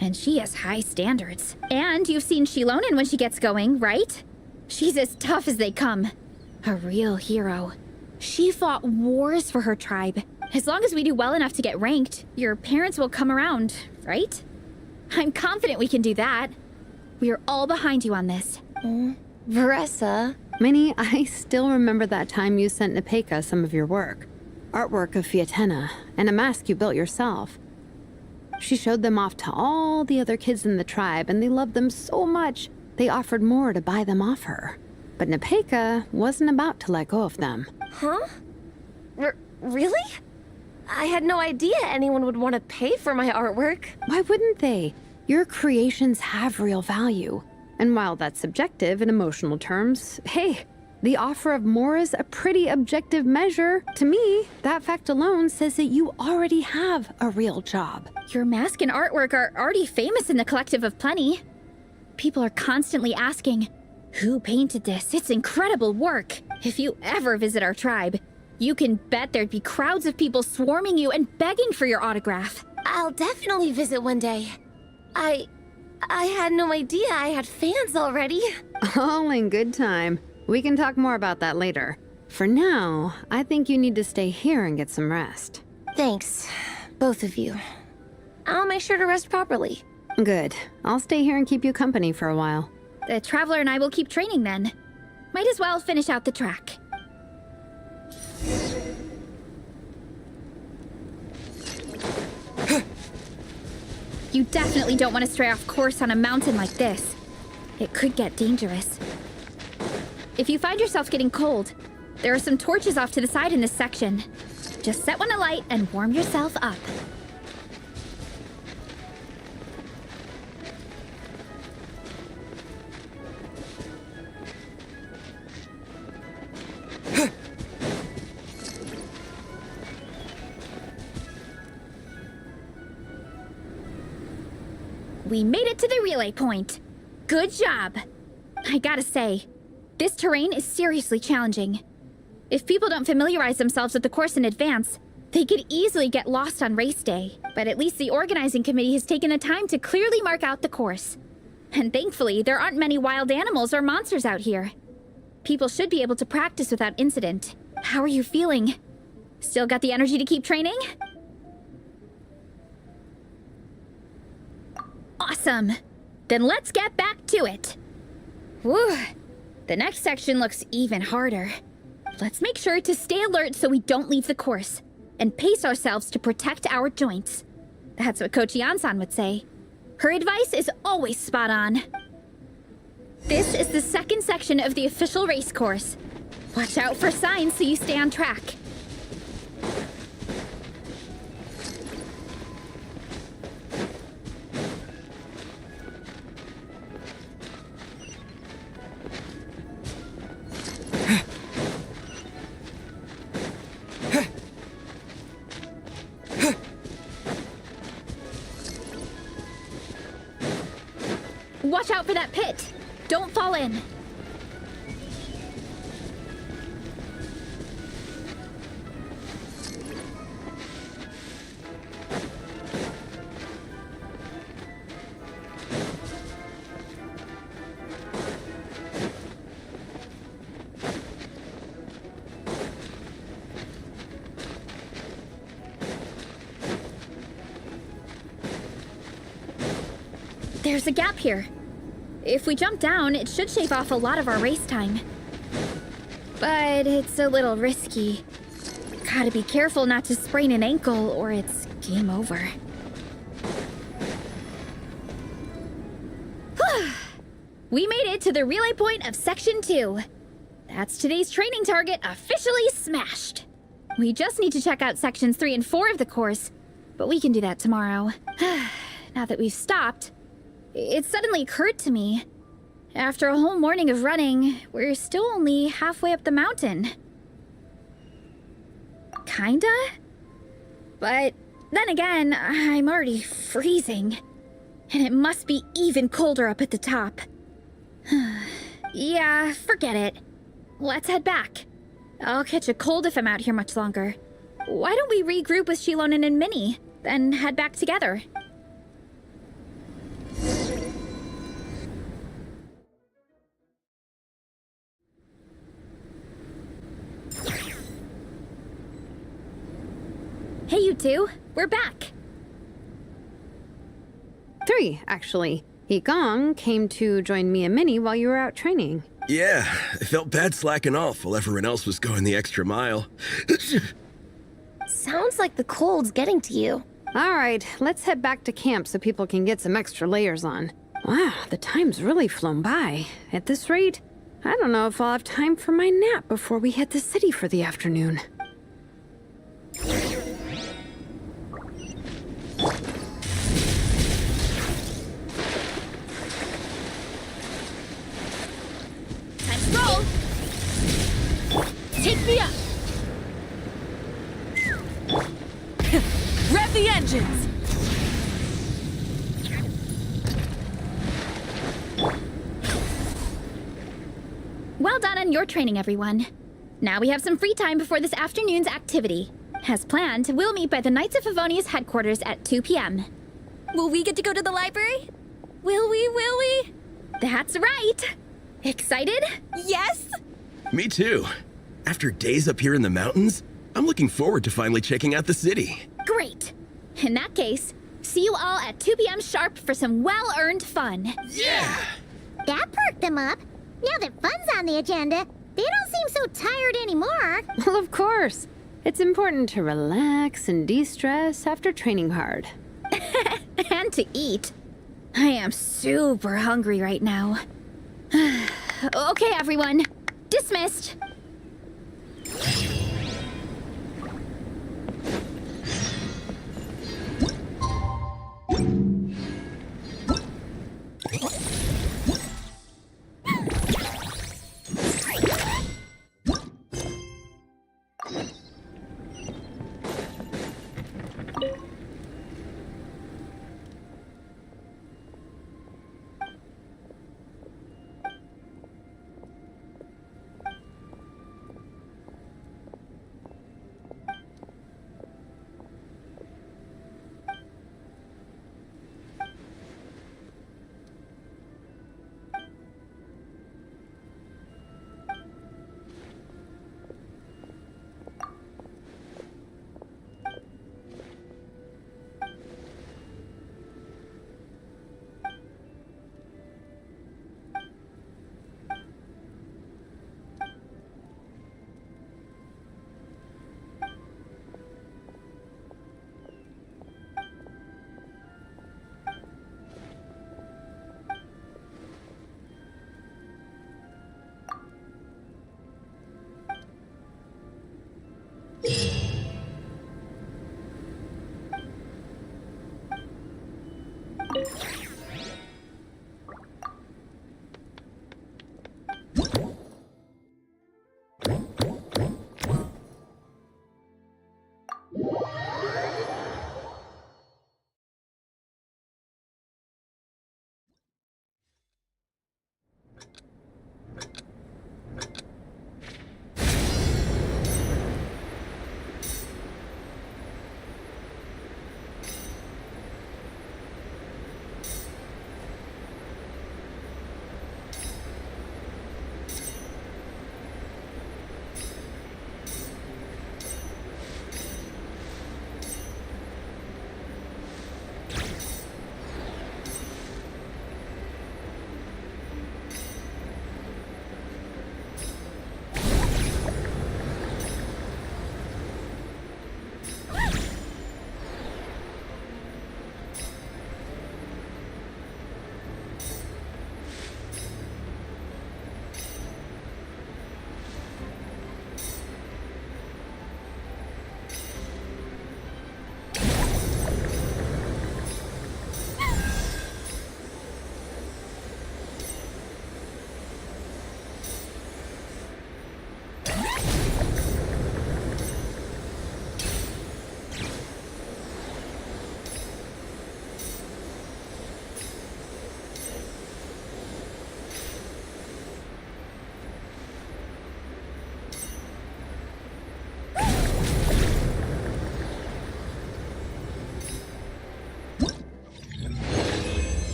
And she has high standards. And you've seen Shilonen when she gets going, right? She's as tough as they come. A real hero. She fought wars for her tribe. As long as we do well enough to get ranked, your parents will come around, right? I'm confident we can do that. We are all behind you on this. Varessa. Minnie, I still remember that time you sent Nepeka some of your work. Artwork of Fiatenna, and a mask you built yourself. She showed them off to all the other kids in the tribe, and they loved them so much, they offered more to buy them off her. But Nepeka wasn't about to let go of them. Huh? Really? I had no idea anyone would want to pay for my artwork. Why wouldn't they? Your creations have real value. And while that's subjective in emotional terms, hey, the offer of more is a pretty objective measure. To me, that fact alone says that you already have a real job. Your mask and artwork are already famous in the Collective of Plenty. People are constantly asking, who painted this? It's incredible work. If you ever visit our tribe, you can bet there'd be crowds of people swarming you and begging for your autograph. I'll definitely visit one day. I had no idea I had fans already. All in good time. We can talk more about that later. For now, I think you need to stay here and get some rest. Thanks, both of you. I'll make sure to rest properly. Good. I'll stay here and keep you company for a while. The Traveler and I will keep training then. Might as well finish out the track. You definitely don't want to stray off course on a mountain like this. It could get dangerous. If you find yourself getting cold, there are some torches off to the side in this section. Just set one alight and warm yourself up. We made it to the relay point. Good job. I gotta say, this terrain is seriously challenging. If people don't familiarize themselves with the course in advance, they could easily get lost on race day. But at least the organizing committee has taken the time to clearly mark out the course. And thankfully, there aren't many wild animals or monsters out here. People should be able to practice without incident. How are you feeling? Still got the energy to keep training? Awesome. Then let's get back to it. Whew. The next section looks even harder. Let's make sure to stay alert so we don't leave the course, and pace ourselves to protect our joints. That's what Coach Yansan would say. Her advice is always spot on. This is the second section of the official race course. Watch out for signs so you stay on track. Watch out for that pit! Don't fall in! There's a gap here. If we jump down, it should shave off a lot of our race time. But it's a little risky. Gotta be careful not to sprain an ankle or it's game over. We made it to the relay point of Section 2. That's today's training target officially smashed. We just need to check out Sections 3 and 4 of the course, but we can do that tomorrow. Now that we've stopped, it suddenly occurred to me, after a whole morning of running, we're still only halfway up the mountain. Kinda? But Then again, I'm already freezing. And it must be even colder up at the top. Yeah, forget it. Let's head back. I'll catch a cold if I'm out here much longer. Why don't we regroup with Shilonen and Minnie, then head back together? Hey, you two. We're back. 3, actually. Gong came to join me and Minnie while you were out training. Yeah, I felt bad slacking off while everyone else was going the extra mile. Sounds like the cold's getting to you. All right, let's head back to camp so people can get some extra layers on. Wow, the time's really flown by. At this rate, I don't know if I'll have time for my nap before we hit the city for the afternoon. Roll! Take me up! Rev the engines! Well done on your training, everyone. Now we have some free time before this afternoon's activity. As planned, we'll meet by the Knights of Favonia's headquarters at 2 p.m. Will we get to go to the library? Will we? That's right! Excited? Yes! Me too. After days up here in the mountains, I'm looking forward to finally checking out the city. Great! In that case, see you all at 2 p.m. sharp for some well-earned fun. Yeah! That perked them up. Now that fun's on the agenda, they don't seem so tired anymore. Well, of course. It's important to relax and de-stress after training hard. And to eat. I am super hungry right now. Okay, everyone. Dismissed.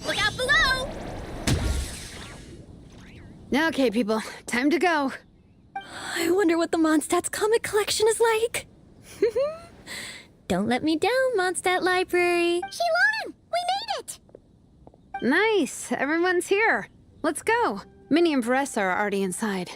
Look out below! Okay, people, time to go. I wonder what the Mondstadt's comic collection is like. Don't let me down, Mondstadt Library. Shilonen, we made it! Nice, everyone's here. Let's go. Minnie and Varessa are already inside.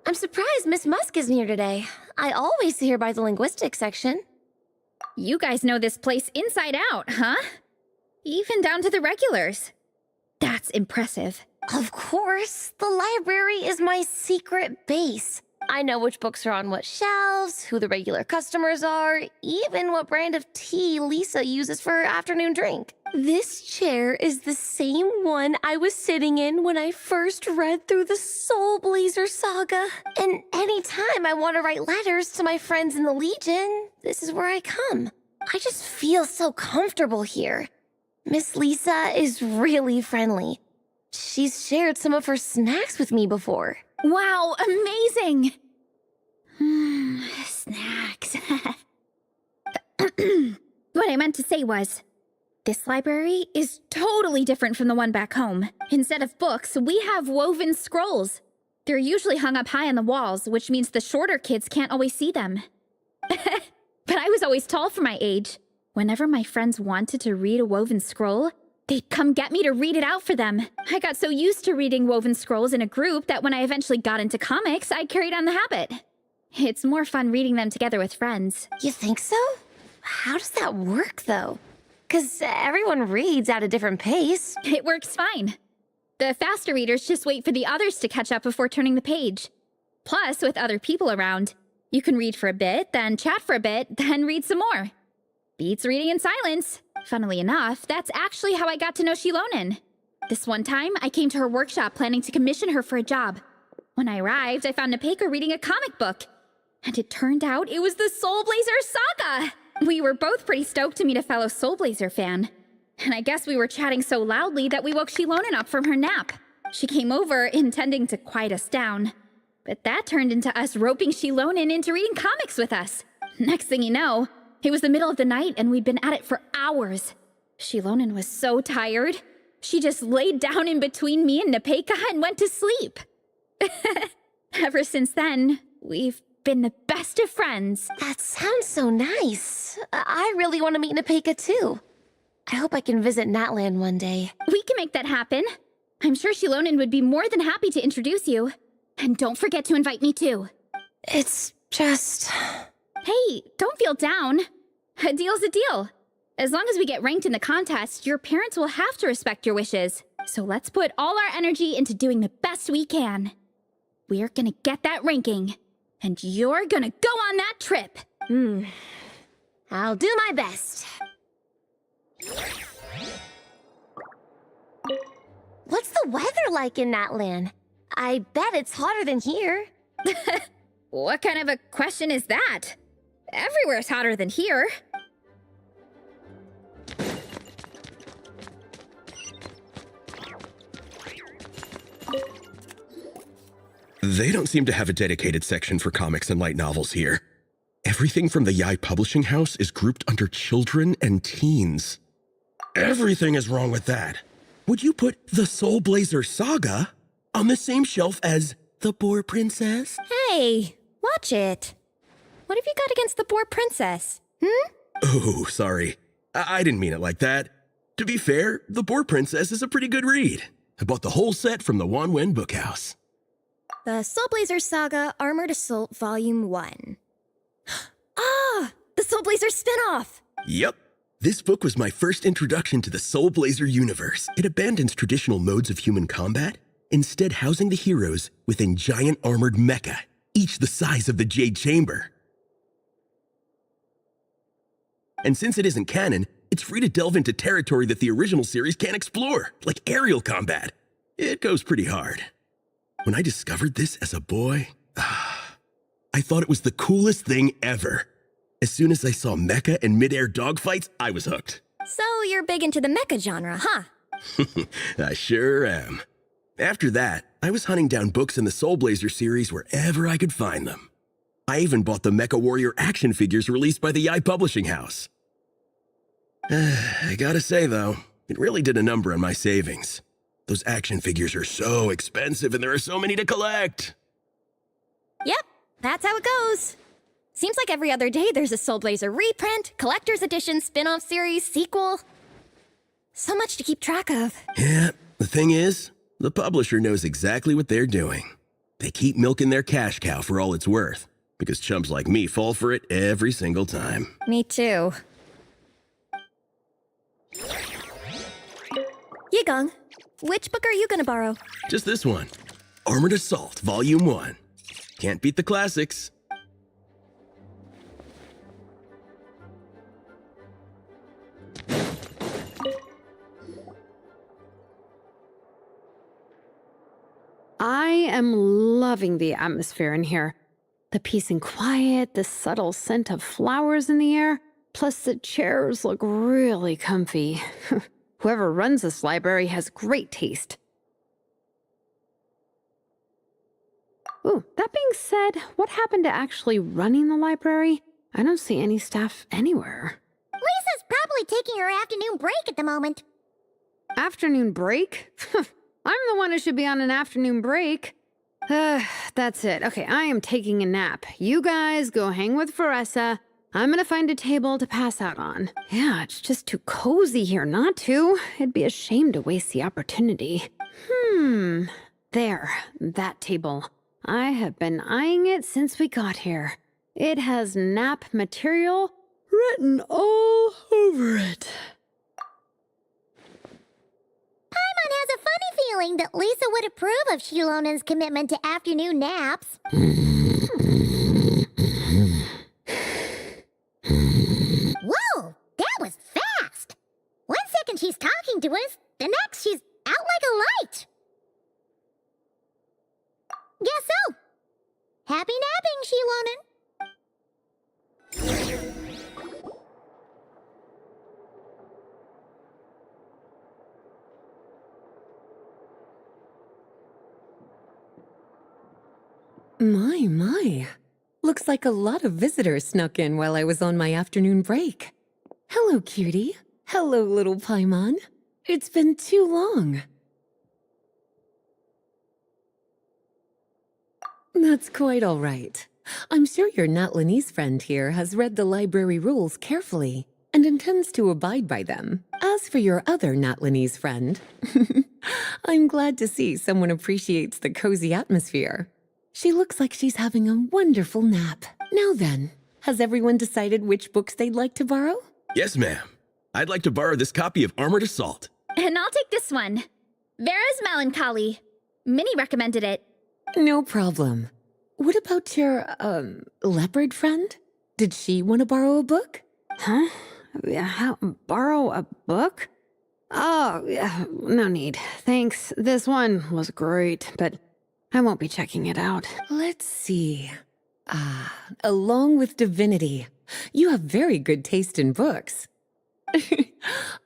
I'm surprised Miss Musk isn't here today. I always see her by the linguistics section. You guys know this place inside out, huh? Even down to the regulars. That's impressive. Of course, the library is my secret base. I know which books are on what shelves, who the regular customers are, even what brand of tea Lisa uses for her afternoon drink. This chair is the same one I was sitting in when I first read through the Soul Blazer saga. And anytime I want to write letters to my friends in the Legion, this is where I come. I just feel so comfortable here. Miss Lisa is really friendly. She's shared some of her snacks with me before. Wow, amazing! Snacks. What I meant to say was, this library is totally different from the one back home. Instead of books, we have woven scrolls. They're usually hung up high on the walls, which means the shorter kids can't always see them. But I was always tall for my age. Whenever my friends wanted to read a woven scroll, they'd come get me to read it out for them. I got so used to reading woven scrolls in a group that when I eventually got into comics, I carried on the habit. It's more fun reading them together with friends. You think so? How does that work, though? 'Cause everyone reads at a different pace. It works fine. The faster readers just wait for the others to catch up before turning the page. Plus, with other people around, you can read for a bit, then chat for a bit, then read some more. Beats reading in silence. Funnily enough, that's actually how I got to know Shilonen. This one time, I came to her workshop planning to commission her for a job. When I arrived, I found Nepeka reading a comic book. And it turned out it was the Soul Blazer saga! We were both pretty stoked to meet a fellow Soul Blazer fan. And I guess we were chatting so loudly that we woke Shilonen up from her nap. She came over, intending to quiet us down. But that turned into us roping Shilonen into reading comics with us. Next thing you know, it was the middle of the night and we'd been at it for hours. Shilonen was so tired. She just laid down in between me and Nepeka and went to sleep. Ever since then, we've been the best of friends. That sounds so nice. I really want to meet Nepeka too. I hope I can visit Natland one day. We can make that happen. I'm sure Shilonen would be more than happy to introduce you. And don't forget to invite me too. It's just... Hey, don't feel down. A deal's a deal. As long as we get ranked in the contest, your parents will have to respect your wishes. So let's put all our energy into doing the best we can. We're gonna get that ranking. And you're gonna go on that trip. I'll do my best. What's the weather like in Natland? I bet it's hotter than here. What kind of a question is that? Everywhere's hotter than here. They don't seem to have a dedicated section for comics and light novels here. Everything from the Yai Publishing House is grouped under children and teens. Everything is wrong with that. Would you put the Soul Blazer Saga on the same shelf as the Boar Princess? Hey, watch it. What have you got against the Boar Princess? Oh, sorry. I didn't mean it like that. To be fair, the Boar Princess is a pretty good read. I bought the whole set from the Wanwen Bookhouse. The Soul Blazer Saga Armored Assault Volume 1. Ah! The Soul Blazer spinoff! Yep. This book was my first introduction to the Soul Blazer universe. It abandons traditional modes of human combat, instead housing the heroes within giant armored mecha, each the size of the Jade Chamber. And since it isn't canon, it's free to delve into territory that the original series can't explore, like aerial combat. It goes pretty hard. When I discovered this as a boy, I thought it was the coolest thing ever. As soon as I saw mecha and mid-air dogfights, I was hooked. So you're big into the mecha genre, huh? I sure am. After that, I was hunting down books in the Soul Blazer series wherever I could find them. I even bought the Mecha Warrior action figures released by the Yai Publishing House. I gotta say, though, it really did a number on my savings. Those action figures are so expensive and there are so many to collect. Yep, that's how it goes. Seems like every other day there's a Soul Blazer reprint, collector's edition, spin-off series, sequel. So much to keep track of. Yeah, the thing is, the publisher knows exactly what they're doing. They keep milking their cash cow for all it's worth, because chumps like me fall for it every single time. Me too. Yigong, which book are you gonna borrow? Just this one. Armored Assault, Volume 1. Can't beat the classics. I am loving the atmosphere in here. The peace and quiet, the subtle scent of flowers in the air, plus the chairs look really comfy. Whoever runs this library has great taste. Ooh, that being said, what happened to actually running the library? I don't see any staff anywhere. Lisa's probably taking her afternoon break at the moment. Afternoon break? I'm the one who should be on an afternoon break. That's it. Okay, I am taking a nap. You guys go hang with Faressa. I'm gonna find a table to pass out on. Yeah, it's just too cozy here not to. It'd be a shame to waste the opportunity. There, that table. I have been eyeing it since we got here. It has nap material written all over it. Paimon has a funny feeling that Lisa would approve of Shilonen's commitment to afternoon naps. Whoa, that was fast! 1 second she's talking to us, the next she's out like a light. Guess so. Happy napping, Shilonen. My. Looks like a lot of visitors snuck in while I was on my afternoon break. Hello, cutie. Hello, little Paimon. It's been too long. That's quite all right. I'm sure your Natlanese friend here has read the library rules carefully and intends to abide by them. As for your other Natlanese friend, I'm glad to see someone appreciates the cozy atmosphere. She looks like she's having a wonderful nap. Now then, has everyone decided which books they'd like to borrow? Yes, ma'am. I'd like to borrow this copy of Armored Assault. And I'll take this one. Vera's Melancholy. Minnie recommended it. No problem. What about your, leopard friend? Did she want to borrow a book? Huh? Borrow a book? Oh, yeah, no need. Thanks. This one was great, but I won't be checking it out. Let's see. Along with Divinity, you have very good taste in books.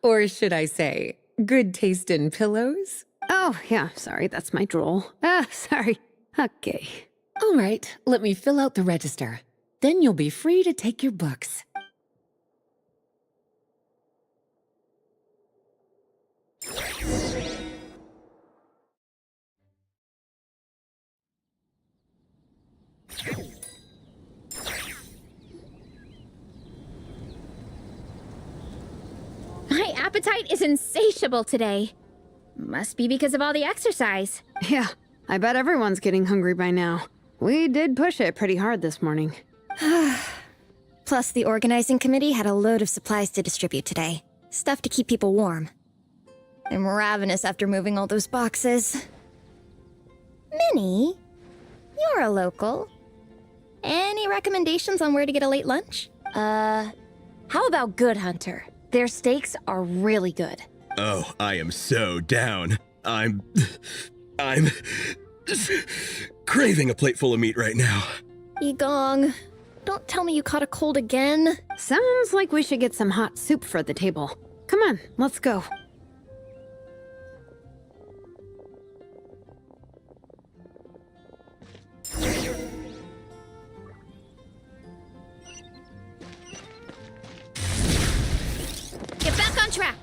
Or should I say, good taste in pillows? Oh, yeah, sorry, that's my drool. Sorry. Okay. All right, let me fill out the register. Then you'll be free to take your books. appetite is insatiable today. Must be because of all the exercise. Yeah, I bet everyone's getting hungry by now. We did push it pretty hard this morning. Plus, the organizing committee had a load of supplies to distribute today. Stuff to keep people warm. I'm ravenous after moving all those boxes. Minnie, you're a local. Any recommendations on where to get a late lunch? How about Good Hunter? Their steaks are really good. Oh, I am so down. I'm craving a plate full of meat right now. Igong, don't tell me you caught a cold again. Sounds like we should get some hot soup for the table. Come on, let's go. Get back on track.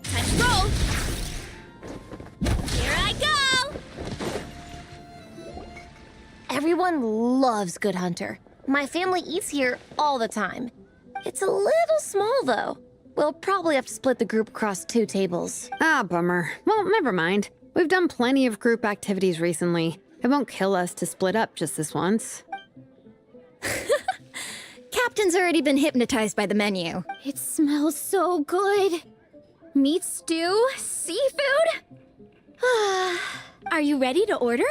Time to roll. Here I go. Everyone loves Good Hunter. My family eats here all the time. It's a little small, though. We'll probably have to split the group across 2 tables. Ah, bummer. Well, never mind. We've done plenty of group activities recently. It won't kill us to split up just this once. Captain's already been hypnotized by the menu. It smells so good. Meat stew? Seafood? Are you ready to order?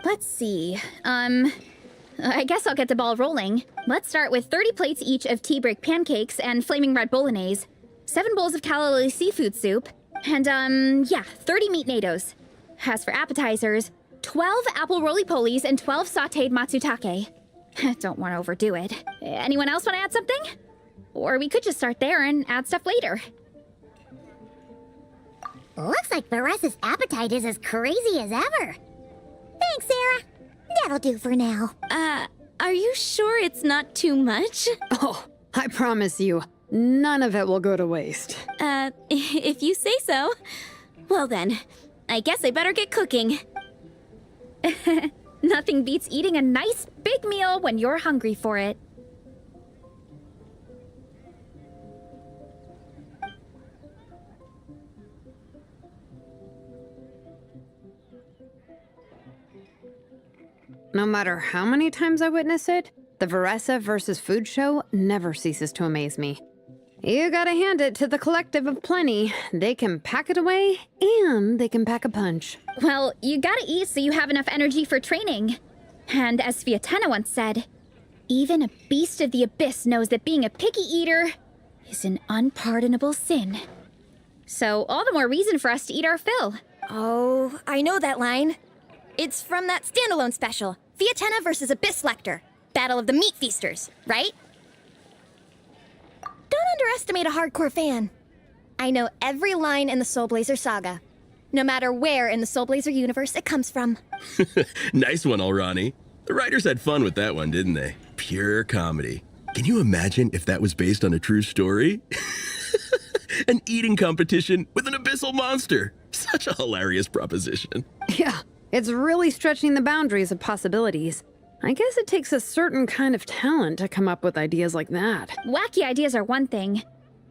Let's see. I guess I'll get the ball rolling. Let's start with 30 plates each of tea break pancakes and flaming red bolognese, 7 bowls of calla seafood soup, and 30 meat natos. As for appetizers, 12 apple roly-polies and 12 sautéed matsutake. Don't want to overdo it. Anyone else want to add something? Or we could just start there and add stuff later. Looks like Vanessa's appetite is as crazy as ever. Thanks, Sarah. That'll do for now. Are you sure it's not too much? Oh, I promise you, none of it will go to waste. If you say so. Well then, I guess I better get cooking. Nothing beats eating a nice big meal when you're hungry for it. No matter how many times I witness it, the Varessa versus Food show never ceases to amaze me. You gotta hand it to the collective of plenty. They can pack it away, and they can pack a punch. Well, you gotta eat so you have enough energy for training. And as Fiatena once said, even a beast of the abyss knows that being a picky eater is an unpardonable sin. So all the more reason for us to eat our fill. Oh, I know that line. It's from that standalone special, Fiatena versus Abyss Lecter, Battle of the Meat Feasters, right? Don't underestimate a hardcore fan. I know every line in the Soul Blazer saga, no matter where in the Soul Blazer universe it comes from. Nice one, Alrani. The writers had fun with that one, didn't they? Pure comedy. Can you imagine if that was based on a true story? An eating competition with an abyssal monster. Such a hilarious proposition. Yeah, it's really stretching the boundaries of possibilities. I guess it takes a certain kind of talent to come up with ideas like that. Wacky ideas are one thing,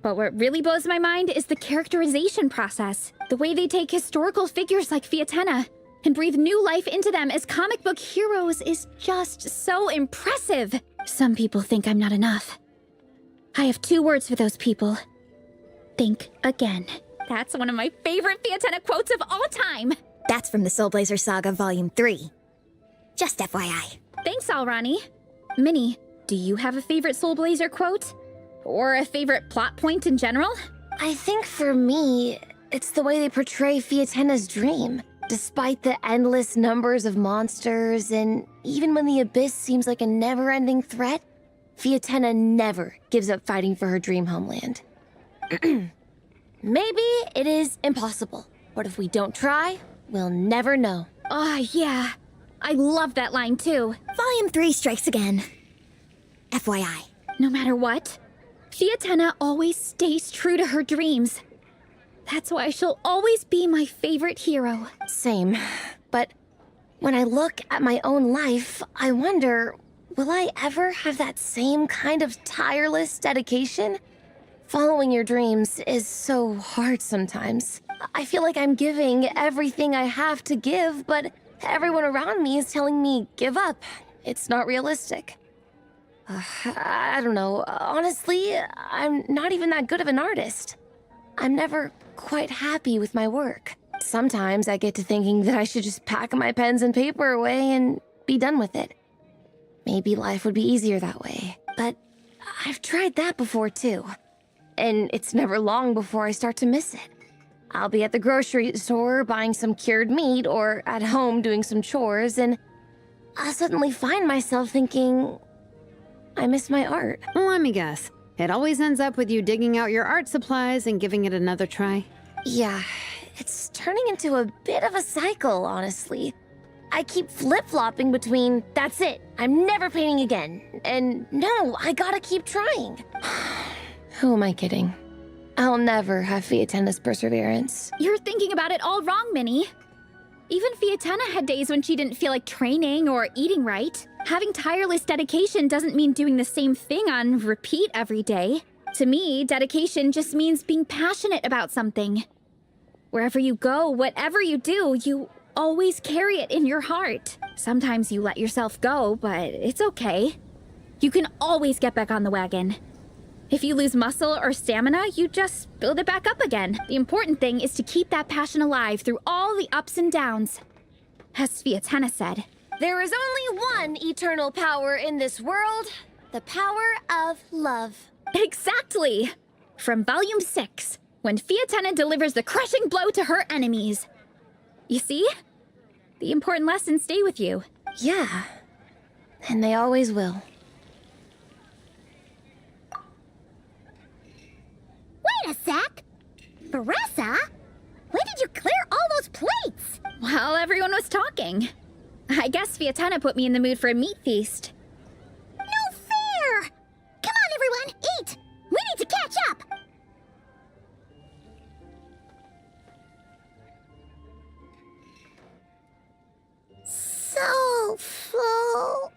but what really blows my mind is the characterization process. The way they take historical figures like Fiatena and breathe new life into them as comic book heroes is just so impressive. Some people think I'm not enough. I have 2 words for those people. Think again. That's one of my favorite Fiatena quotes of all time. That's from the Soul Blazer Saga Volume 3. Just FYI. Thanks, Alrani. Minnie, do you have a favorite Soul Blazer quote? Or a favorite plot point in general? I think for me, it's the way they portray Fiatena's dream. Despite the endless numbers of monsters, and even when the Abyss seems like a never-ending threat, Fiatena never gives up fighting for her dream homeland. Maybe it is impossible, but if we don't try, we'll never know. Yeah. I love that line too. Volume 3 strikes again. FYI. No matter what, Fiatena always stays true to her dreams. That's why she'll always be my favorite hero. Same. But when I look at my own life, I wonder, will I ever have that same kind of tireless dedication? Following your dreams is so hard sometimes. I feel like I'm giving everything I have to give, but everyone around me is telling me, give up. It's not realistic. I don't know. Honestly, I'm not even that good of an artist. I'm never quite happy with my work. Sometimes I get to thinking that I should just pack my pens and paper away and be done with it. Maybe life would be easier that way. But I've tried that before too. And it's never long before I start to miss it. I'll be at the grocery store buying some cured meat or at home doing some chores, and I'll suddenly find myself thinking, I miss my art. Let me guess. It always ends up with you digging out your art supplies and giving it another try. Yeah, it's turning into a bit of a cycle, honestly. I keep flip-flopping between, that's it, I'm never painting again, and no, I gotta keep trying. Who am I kidding? I'll never have Fiatenna's perseverance. You're thinking about it all wrong, Minnie. Even Fiatenna had days when she didn't feel like training or eating right. Having tireless dedication doesn't mean doing the same thing on repeat every day. To me, dedication just means being passionate about something. Wherever you go, whatever you do, you always carry it in your heart. Sometimes you let yourself go, but it's okay. You can always get back on the wagon. If you lose muscle or stamina, you just build it back up again. The important thing is to keep that passion alive through all the ups and downs. As Fiatenna said, there is only one eternal power in this world, the power of love. Exactly! From Volume 6, when Fiatenna delivers the crushing blow to her enemies. You see? The important lessons stay with you. Yeah, and they always will. Wait a sec! Beressa? When did you clear all those plates? While everyone was talking. I guess Fiatenna put me in the mood for a meat feast. No fair! Come on, everyone, eat! We need to catch up! So full.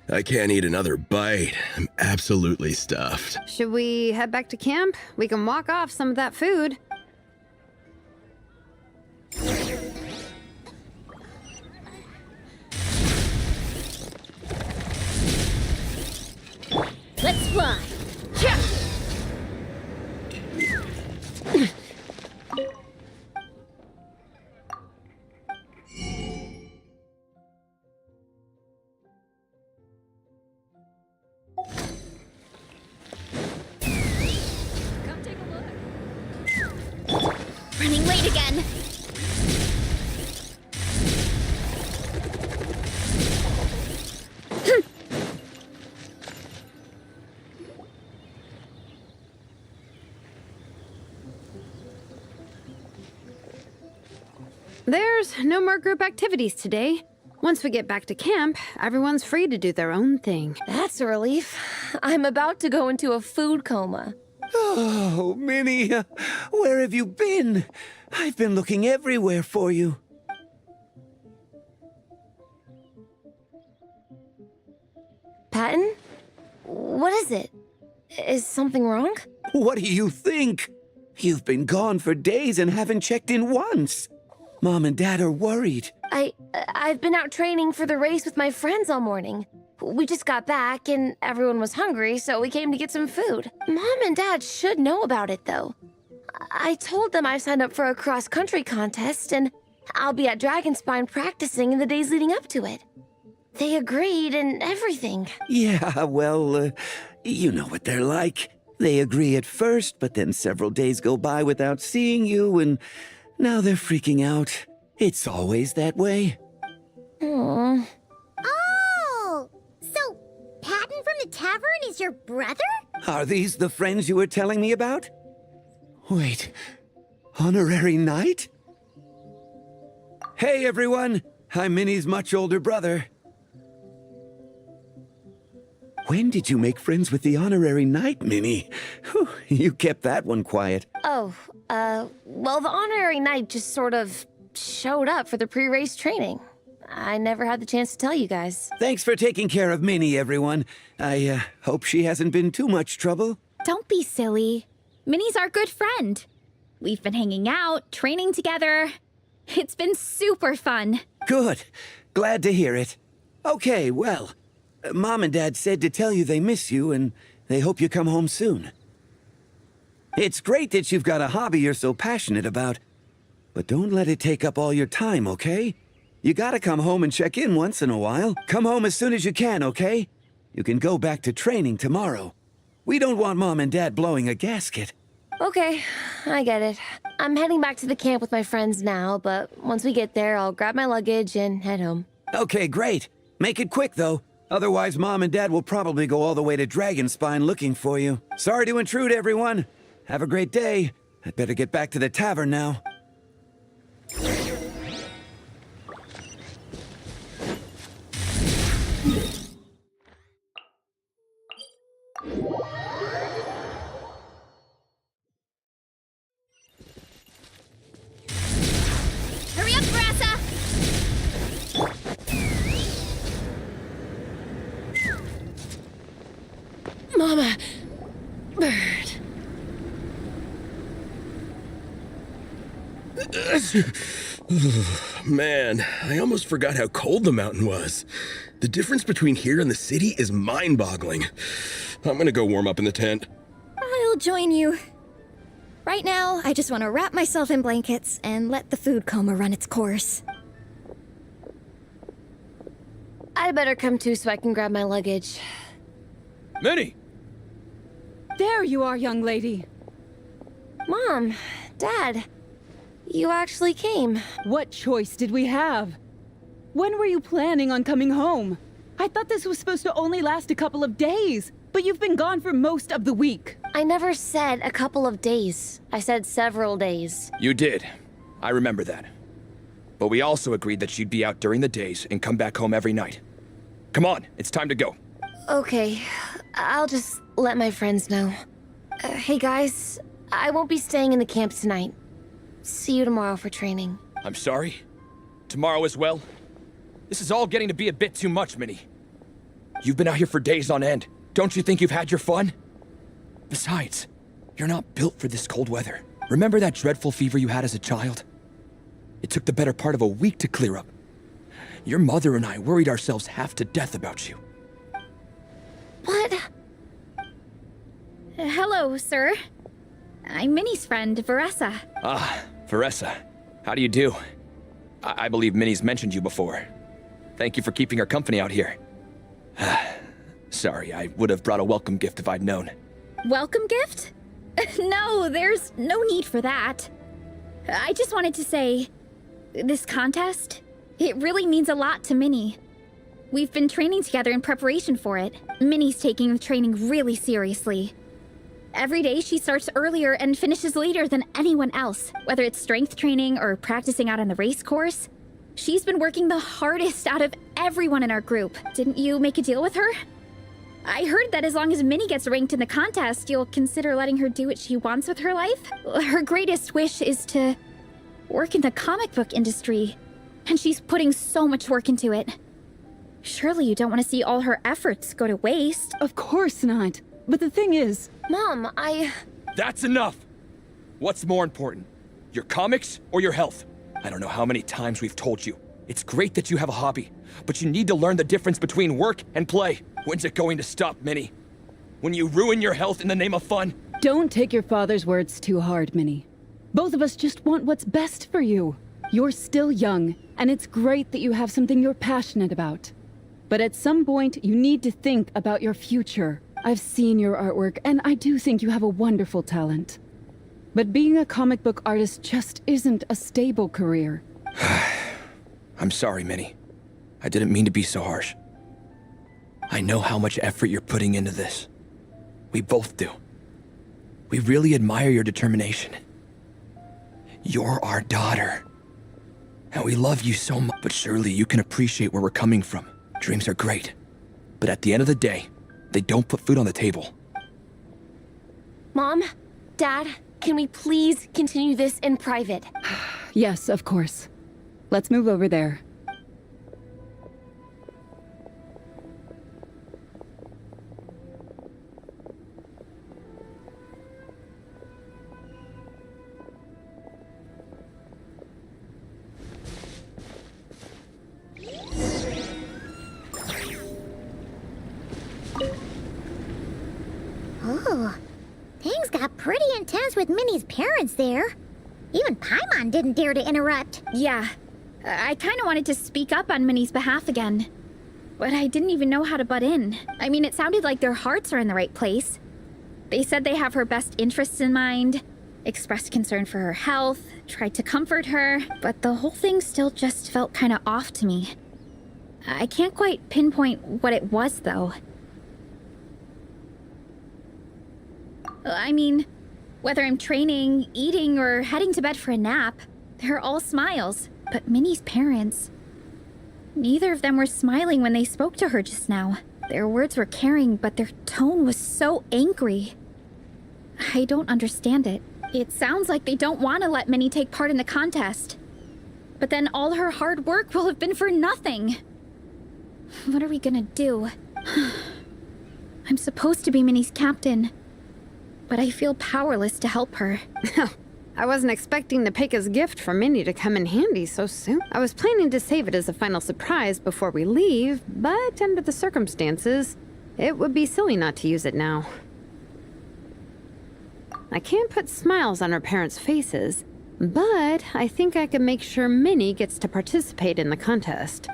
I can't eat another bite. I'm absolutely stuffed. Should we head back to camp? We can walk off some of that food. Let's fly. Running late again. There's no more group activities today. Once we get back to camp, everyone's free to do their own thing. That's a relief. I'm about to go into a food coma. Oh, Minnie, where have you been? I've been looking everywhere for you. Patton? What is it? Is something wrong? What do you think? You've been gone for days and haven't checked in once. Mom and Dad are worried. I've been out training for the race with my friends all morning. We just got back and everyone was hungry, so we came to get some food. Mom and Dad should know about it, though. I told them I signed up for a cross-country contest and I'll be at Dragonspine practicing in the days leading up to it. They agreed and everything. Yeah, well, you know what they're like. They agree at first, but then several days go by without seeing you, and now they're freaking out. It's always that way. Oh! So, Patton from the tavern is your brother? Are these the friends you were telling me about? Wait, honorary knight? Hey, everyone! I'm Minnie's much older brother. When did you make friends with the honorary knight, Minnie? Whew, you kept that one quiet. Oh, well, the honorary knight just sort of showed up for the pre-race training. I never had the chance to tell you guys. Thanks for taking care of Minnie, everyone. I hope she hasn't been too much trouble. Don't be silly. Minnie's our good friend. We've been hanging out, training together. It's been super fun. Good. Glad to hear it. Okay, well, Mom and Dad said to tell you they miss you and they hope you come home soon. It's great that you've got a hobby you're so passionate about, but don't let it take up all your time, okay? You gotta come home and check in once in a while. Come home as soon as you can, okay? You can go back to training tomorrow. We don't want Mom and Dad blowing a gasket. Okay, I get it. I'm heading back to the camp with my friends now, but once we get there, I'll grab my luggage and head home. Okay, great. Make it quick, though. Otherwise, Mom and Dad will probably go all the way to Dragonspine looking for you. Sorry to intrude, everyone. Have a great day. I'd better get back to the tavern now. Hurry up, Brassa! Mama! Bird. Man, I almost forgot how cold the mountain was. The difference between here and the city is mind-boggling. I'm gonna go warm up in the tent. I'll join you. Right now, I just want to wrap myself in blankets and let the food coma run its course. I'd better come too so I can grab my luggage. Minnie! There you are, young lady. Mom, Dad, you actually came. What choice did we have? When were you planning on coming home? I thought this was supposed to only last a couple of days, but you've been gone for most of the week. I never said a couple of days. I said several days. You did. I remember that. But we also agreed that you'd be out during the days and come back home every night. Come on, it's time to go. Okay, I'll just let my friends know. Hey guys, I won't be staying in the camp tonight. See you tomorrow for training. I'm sorry. Tomorrow as well. This is all getting to be a bit too much, Minnie. You've been out here for days on end. Don't you think you've had your fun? Besides, you're not built for this cold weather. Remember that dreadful fever you had as a child? It took the better part of a week to clear up. Your mother and I worried ourselves half to death about you. What? Hello, sir. I'm Minnie's friend, Varessa. Ah, Varessa. How do you do? I believe Minnie's mentioned you before. Thank you for keeping her company out here. Sorry, I would have brought a welcome gift if I'd known. Welcome gift? No, there's no need for that. I just wanted to say, this contest, it really means a lot to Minnie. We've been training together in preparation for it. Minnie's taking the training really seriously. Every day she starts earlier and finishes later than anyone else. Whether it's strength training or practicing out on the race course, she's been working the hardest out of everyone in our group. Didn't you make a deal with her? I heard that as long as Minnie gets ranked in the contest, you'll consider letting her do what she wants with her life. Her greatest wish is to work in the comic book industry, and she's putting so much work into it. Surely you don't want to see all her efforts go to waste. Of course not. But the thing is... Mom, That's enough! What's more important? Your comics or your health? I don't know how many times we've told you. It's great that you have a hobby, but you need to learn the difference between work and play. When's it going to stop, Minnie? When you ruin your health in the name of fun? Don't take your father's words too hard, Minnie. Both of us just want what's best for you. You're still young, and it's great that you have something you're passionate about. But at some point, you need to think about your future. I've seen your artwork, and I do think you have a wonderful talent. But being a comic book artist just isn't a stable career. I'm sorry, Minnie. I didn't mean to be so harsh. I know how much effort you're putting into this. We both do. We really admire your determination. You're our daughter. And we love you so much. But surely you can appreciate where we're coming from. Dreams are great. But at the end of the day, they don't put food on the table. Mom, Dad, can we please continue this in private? Yes, of course. Let's move over there. Ooh, things got pretty intense with Minnie's parents there. Even Paimon didn't dare to interrupt. Yeah, I kind of wanted to speak up on Minnie's behalf again. But I didn't even know how to butt in. I mean, it sounded like their hearts are in the right place. They said they have her best interests in mind, expressed concern for her health, tried to comfort her, but the whole thing still just felt kind of off to me. I can't quite pinpoint what it was, though. I mean, whether I'm training, eating, or heading to bed for a nap, they're all smiles. But Minnie's parents... neither of them were smiling when they spoke to her just now. Their words were caring, but their tone was so angry. I don't understand it. It sounds like they don't want to let Minnie take part in the contest. But then all her hard work will have been for nothing. What are we gonna do? I'm supposed to be Minnie's captain, but I feel powerless to help her. I wasn't expecting Nepeka's gift for Minnie to come in handy so soon. I was planning to save it as a final surprise before we leave, but under the circumstances, it would be silly not to use it now. I can't put smiles on her parents' faces, but I think I can make sure Minnie gets to participate in the contest.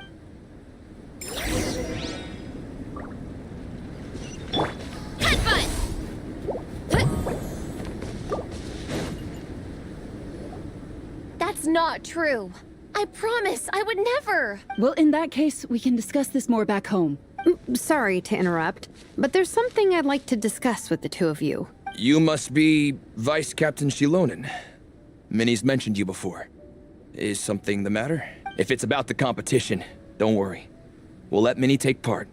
That's not true. I promise, I would never. Well, in that case, we can discuss this more back home. Sorry to interrupt, but there's something I'd like to discuss with the two of you. You must be Vice Captain Shilonen. Minnie's mentioned you before. Is something the matter? If it's about the competition, don't worry. We'll let Minnie take part.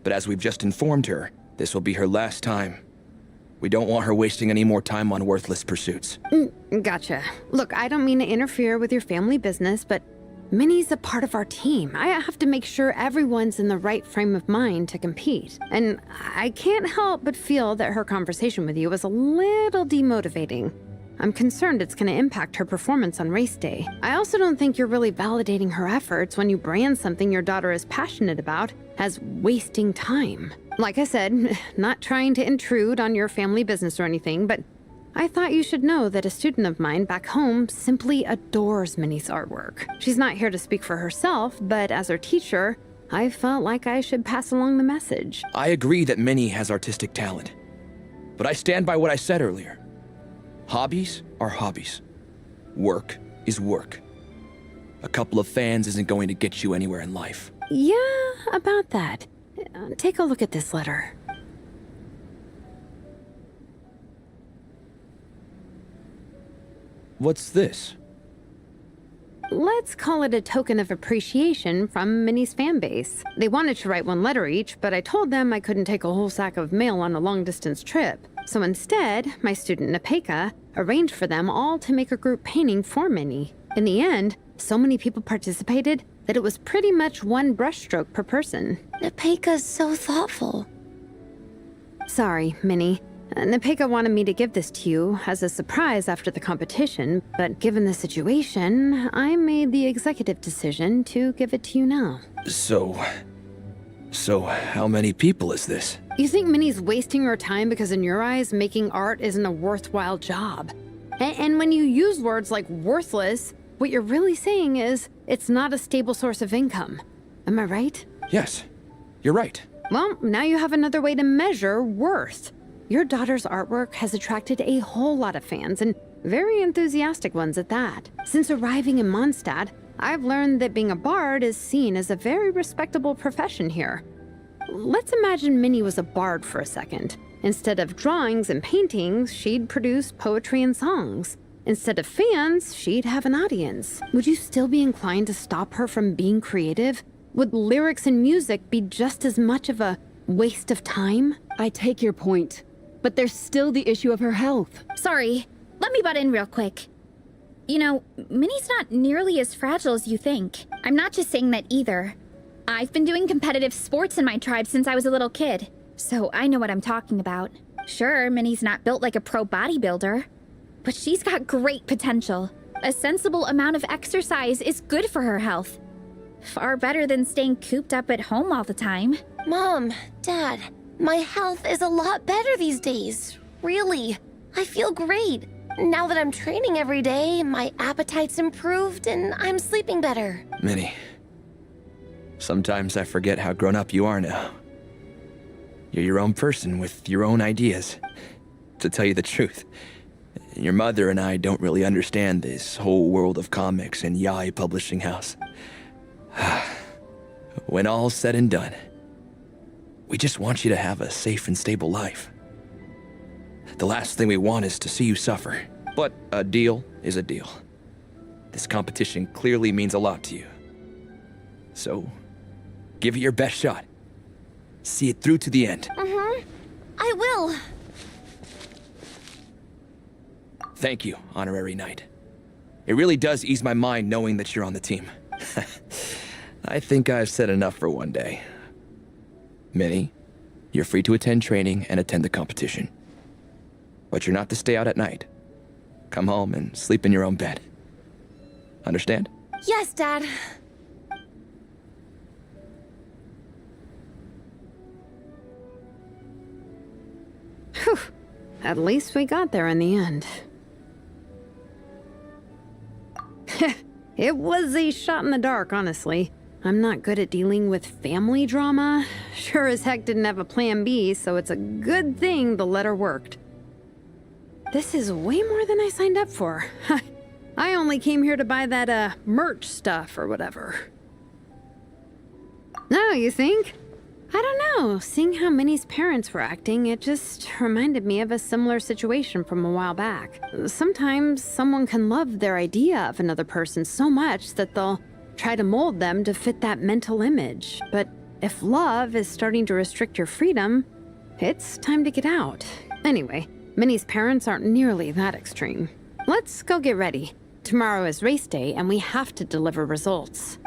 But as we've just informed her, this will be her last time. We don't want her wasting any more time on worthless pursuits. Gotcha. Look, I don't mean to interfere with your family business, but Minnie's a part of our team. I have to make sure everyone's in the right frame of mind to compete. And I can't help but feel that her conversation with you was a little demotivating. I'm concerned it's going to impact her performance on race day. I also don't think you're really validating her efforts when you brand something your daughter is passionate about as wasting time. Like I said, not trying to intrude on your family business or anything, but I thought you should know that a student of mine back home simply adores Minnie's artwork. She's not here to speak for herself, but as her teacher, I felt like I should pass along the message. I agree that Minnie has artistic talent. But I stand by what I said earlier. Hobbies are hobbies. Work is work. A couple of fans isn't going to get you anywhere in life. Yeah, about that. Take a look at this letter. What's this? Let's call it a token of appreciation from Minnie's fan base. They wanted to write one letter each, but I told them I couldn't take a whole sack of mail on a long-distance trip. So instead, my student Nepeka arranged for them all to make a group painting for Minnie. In the end, so many people participated that it was pretty much one brushstroke per person. Nepeka's so thoughtful. Sorry, Minnie. Nepeka wanted me to give this to you as a surprise after the competition, but given the situation, I made the executive decision to give it to you now. So how many people is this? You think Minnie's wasting her time because in your eyes, making art isn't a worthwhile job? And when you use words like worthless, what you're really saying is it's not a stable source of income. Am I right? Yes, you're right. Well, now you have another way to measure worth. Your daughter's artwork has attracted a whole lot of fans, and very enthusiastic ones at that. Since arriving in Mondstadt, I've learned that being a bard is seen as a very respectable profession here. Let's imagine Minnie was a bard for a second. Instead of drawings and paintings, she'd produce poetry and songs. Instead of fans, she'd have an audience. Would you still be inclined to stop her from being creative? Would lyrics and music be just as much of a waste of time? I take your point, but there's still the issue of her health. Sorry, let me butt in real quick. You know, Minnie's not nearly as fragile as you think. I'm not just saying that either. I've been doing competitive sports in my tribe since I was a little kid, so I know what I'm talking about. Sure, Minnie's not built like a pro bodybuilder, but she's got great potential. A sensible amount of exercise is good for her health. Far better than staying cooped up at home all the time. Mom, Dad, My health is a lot better these days. Really. I feel great. Now that I'm training every day, my appetite's improved and I'm sleeping better. Minnie, sometimes I forget how grown up you are now. You're your own person with your own ideas. To tell you the truth, your mother and I don't really understand this whole world of comics and yaoi publishing house. When all's said and done, we just want you to have a safe and stable life. The last thing we want is to see you suffer. But a deal is a deal. This competition clearly means a lot to you. So, give it your best shot. See it through to the end. I will. Thank you, Honorary Knight. It really does ease my mind knowing that you're on the team. I think I've said enough for one day. Minnie, you're free to attend training and attend the competition. But you're not to stay out at night. Come home and sleep in your own bed. Understand? Yes, Dad. Whew. At least we got there in the end. It was a shot in the dark, honestly. I'm not good at dealing with family drama. Sure as heck didn't have a plan B, so it's a good thing the letter worked. This is way more than I signed up for. I only came here to buy that, merch stuff or whatever. No, you think? I don't know. Seeing how Minnie's parents were acting, it just reminded me of a similar situation from a while back. Sometimes someone can love their idea of another person so much that they'll try to mold them to fit that mental image. But if love is starting to restrict your freedom, it's time to get out. Anyway, Minnie's parents aren't nearly that extreme. Let's go get ready. Tomorrow is race day, and we have to deliver results.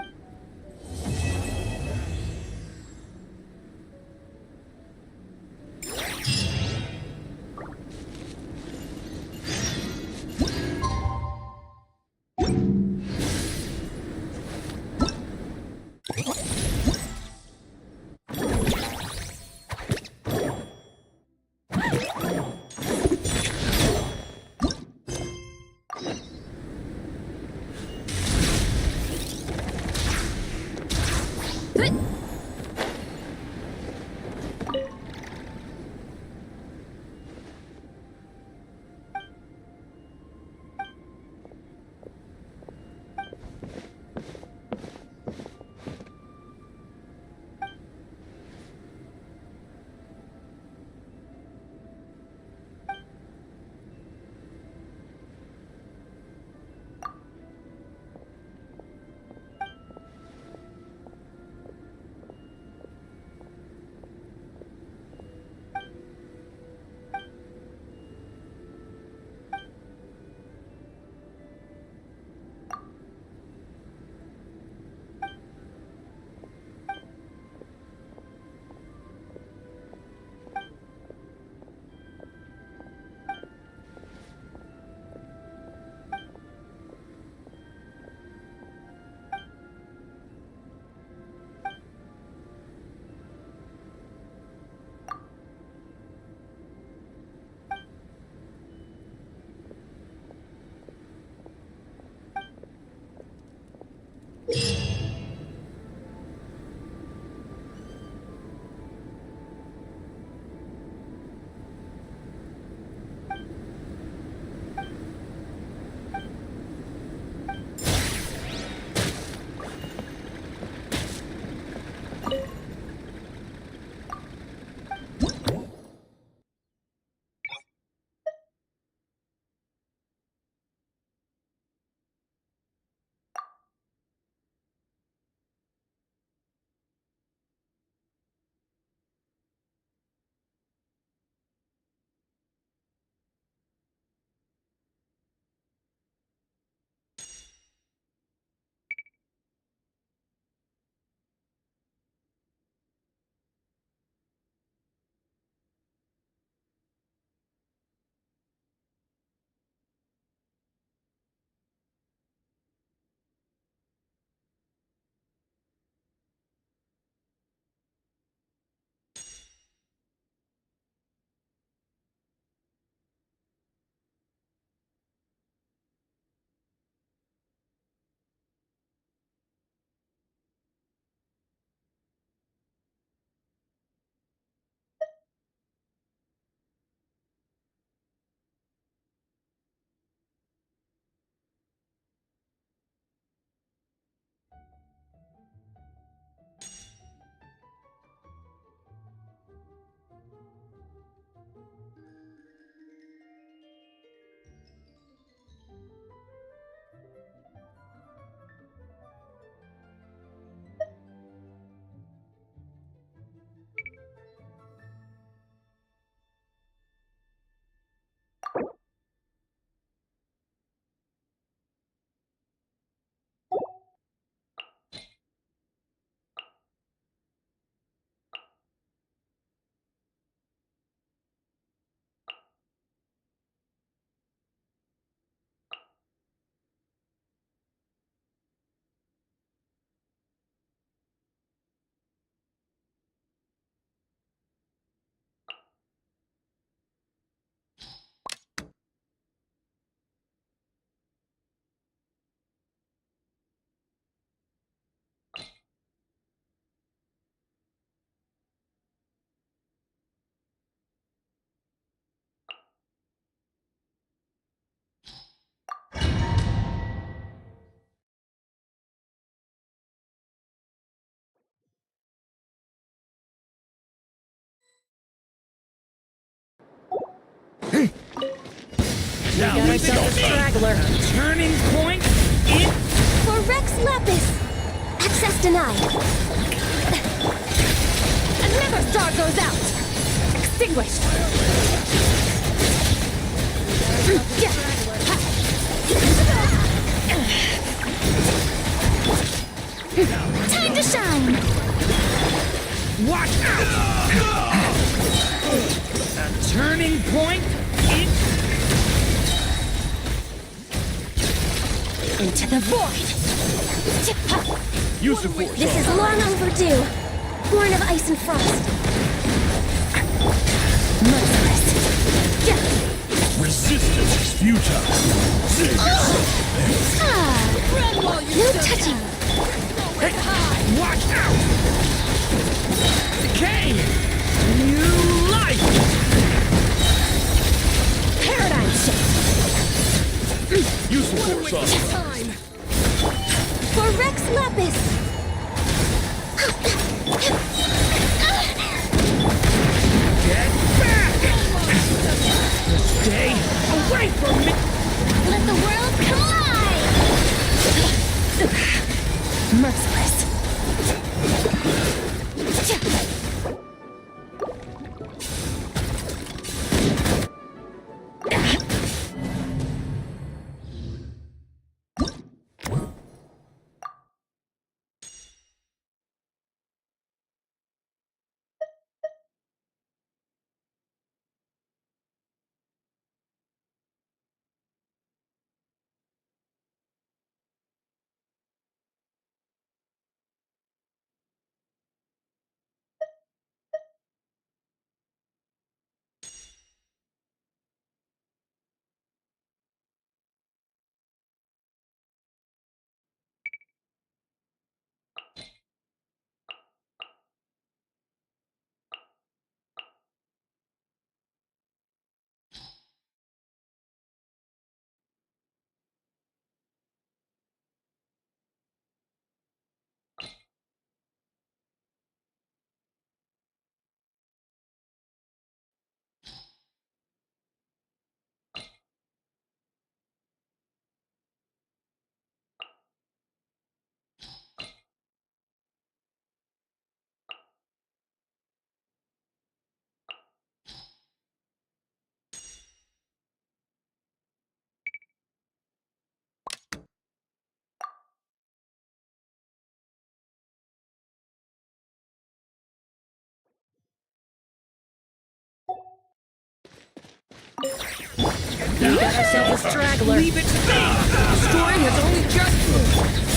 Now we got ourselves a straggler. Turning point in. For Rex Lapis! Access denied. Another star goes out! Extinguished! Time to shine! Watch out! A turning point in. Into the void! Use the force. This is long overdue. Born of ice and frost. Merciless. Resistance is futile. No touching. Watch out! Decay! New life! Paradigm shift. Use the force off. Time. For Rex Lapis. Get back! Stay away from me! Let the world collide. Merciless. We got ourselves a straggler. Leave it to me! The story has only just.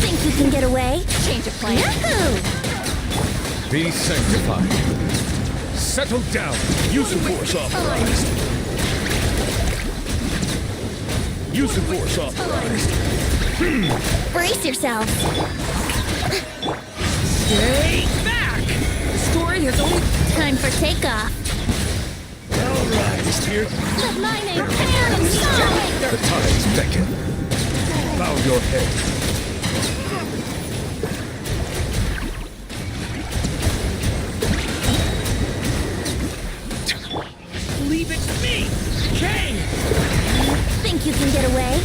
Think you can get away? Change of plan. Yahoo! Be sanctified. Settle down. Use the force authorized. Use the force authorized. Brace yourselves. Stay back! The story has only. Time for takeoff. All right, here. Let my name prepare them The tides beckon. Bow your head. Leave it to me! Kang! Think you can get away?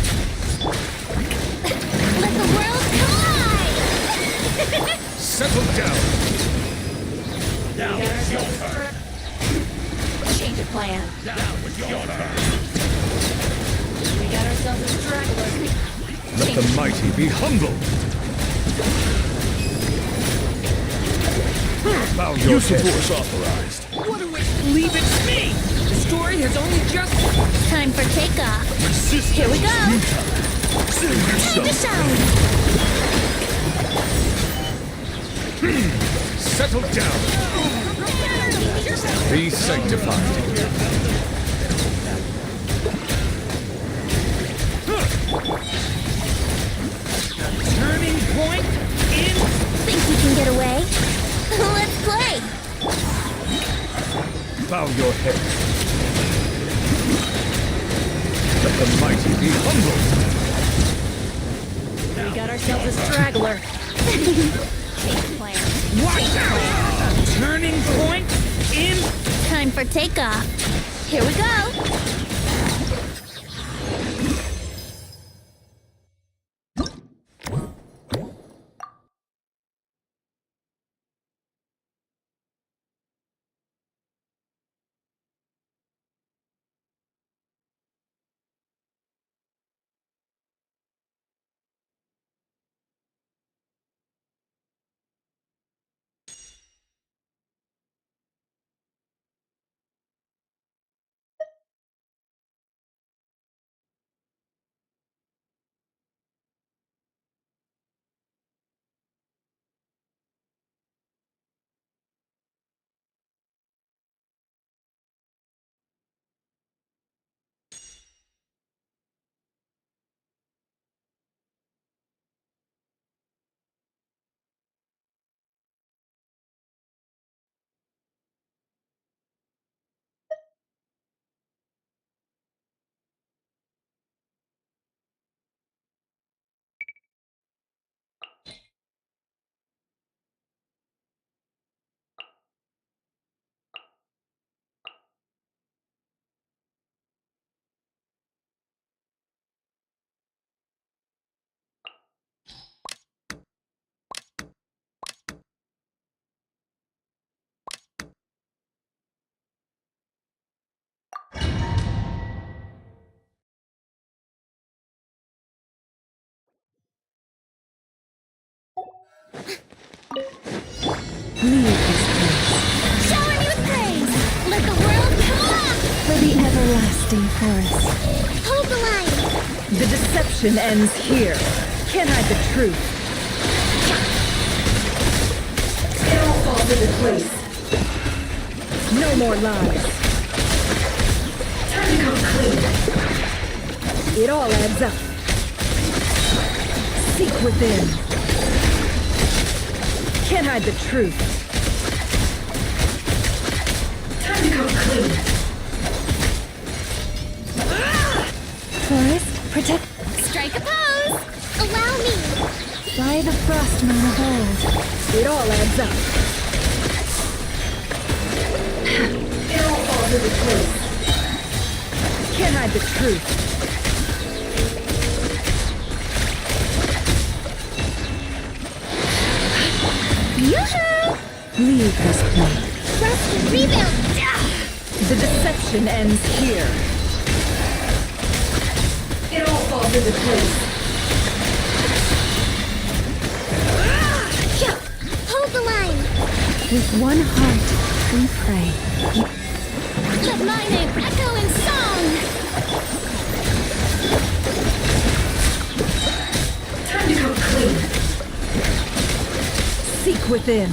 Let the world collide! Settle down. Now it's your turn. Change of plan. Now it's your turn. We got ourselves a straggler. Let the mighty be humbled. Bow your Use the head. force authorized. What do we. Leave it to me! The story has only just. Time for takeoff. Resistance Here we go. is futile. Save Time to yourself. shine. Settle down. Be sanctified. Turning point in. Think you can get away? Let's play. Bow your head. Let the mighty be humbled. We got ourselves a straggler. Change plan. Watch out! Turning point in. Time for takeoff. Here we go. frosty forest. Hold the line! The deception ends here. Can't hide the truth. It all falls into place. No more lies. Time to come clean. It all adds up. Seek within. Can't hide the truth. Time to come clean. Forest, protect. Strike a pose! Allow me! By the frostman of old. It all adds up. It all falls into place. Can't hide the truth. Yoo-hoo! Leave this place. Rest and rebuild! The deception ends here. It all falls into place. Hold the line! With one heart, we pray. Let my name echo in song! Time to come clean. Seek within.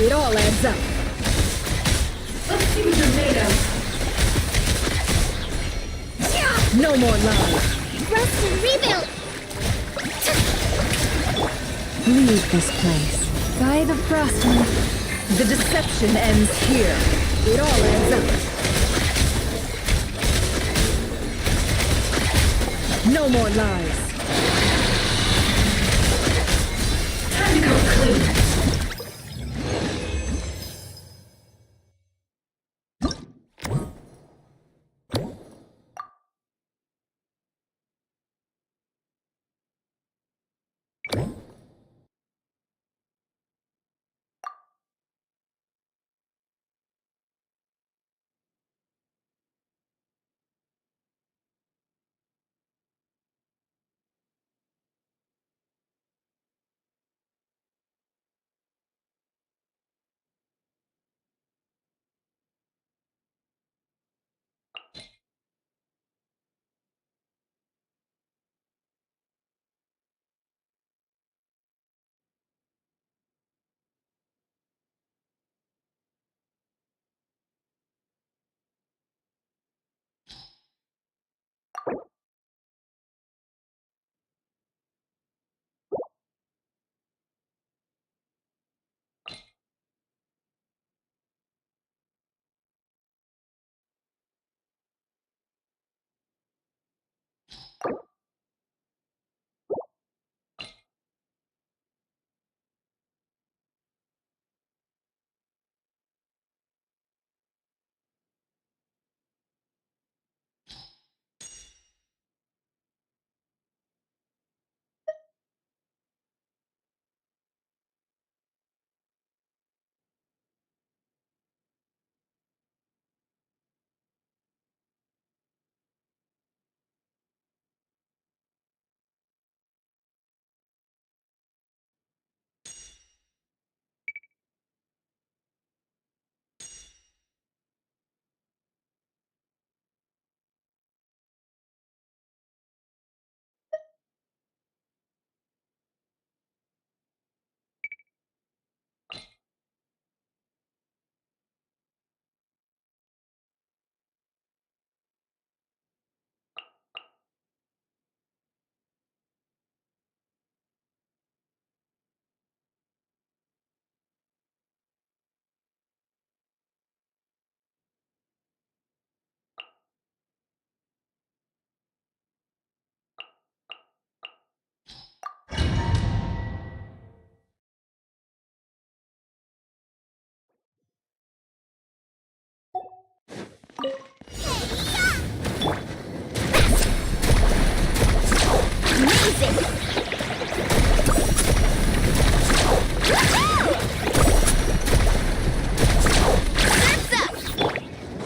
It all adds up. Let's see what you're made of. No more lies. Rest and rebuild! Leave this place. By the frostman. The deception ends here. It all adds up. No more lies. Time to come clean.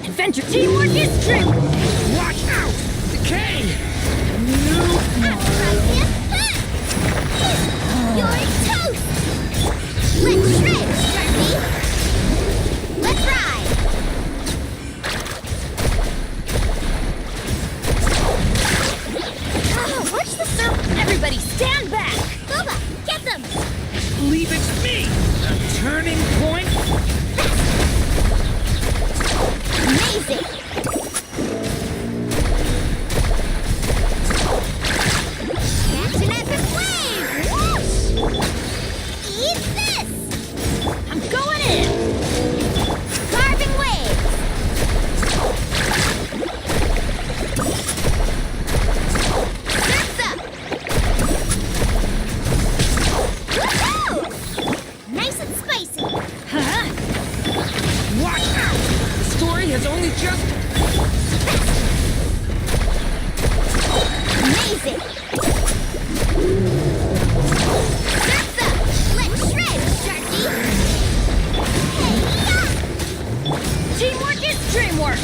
Adventure teamwork is true! Watch out! Decay! You're toast! Let's shred, Sharpie! Let's ride! Watch out! The story has only just... Amazing! Surf's up! Let's shred, Sharky! Hey-ya! Teamwork is dreamwork!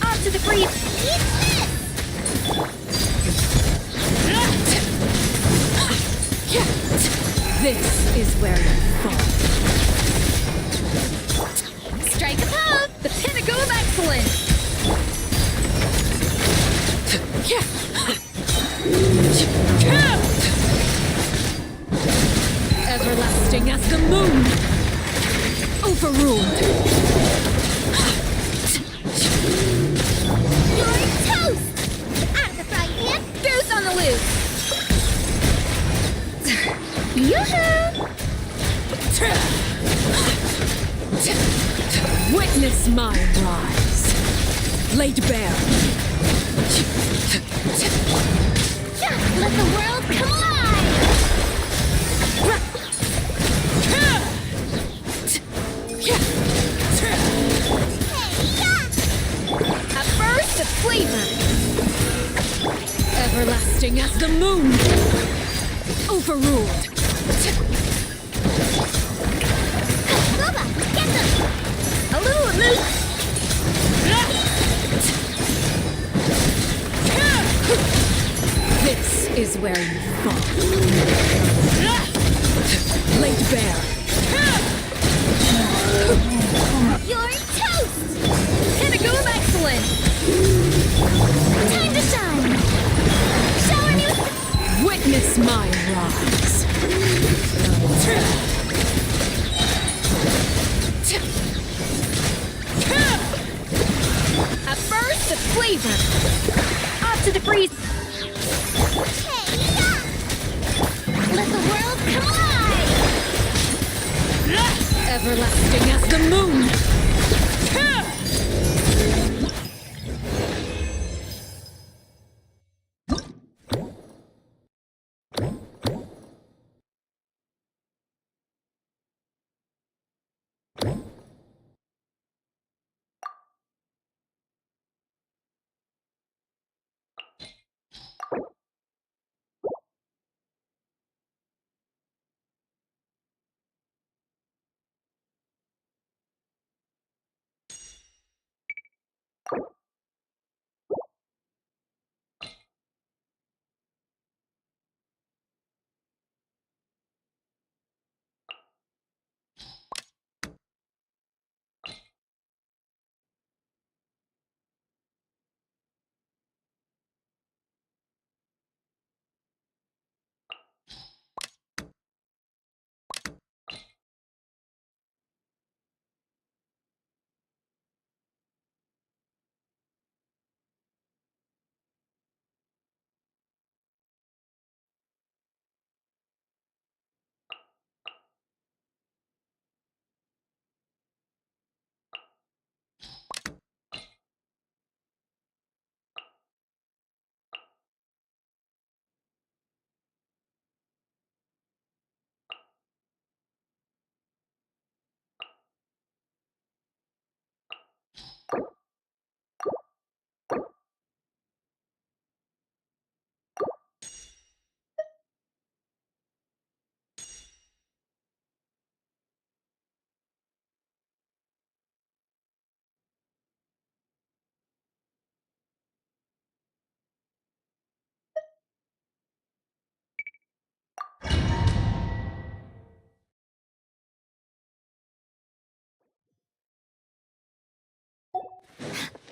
Off to the freeze! Eat This is where you fall. Strike a pose! The pinnacle of excellence! Everlasting as the moon. Overruled. You're toast! Out of the frying pan! Goose on the loose! Yoo-hoo! Witness my rise. Laid bare. Let the world come alive! At first, a flavor. Everlasting as the moon. Overruled. Bubba, get them! A little loose! This is where you fall. Laid bare. You're toast! Pinnacle of excellence! Time to shine! Shower me with... Witness my rise. At first, a flavor! Off to the freeze! Let the world come alive! Everlasting as the moon.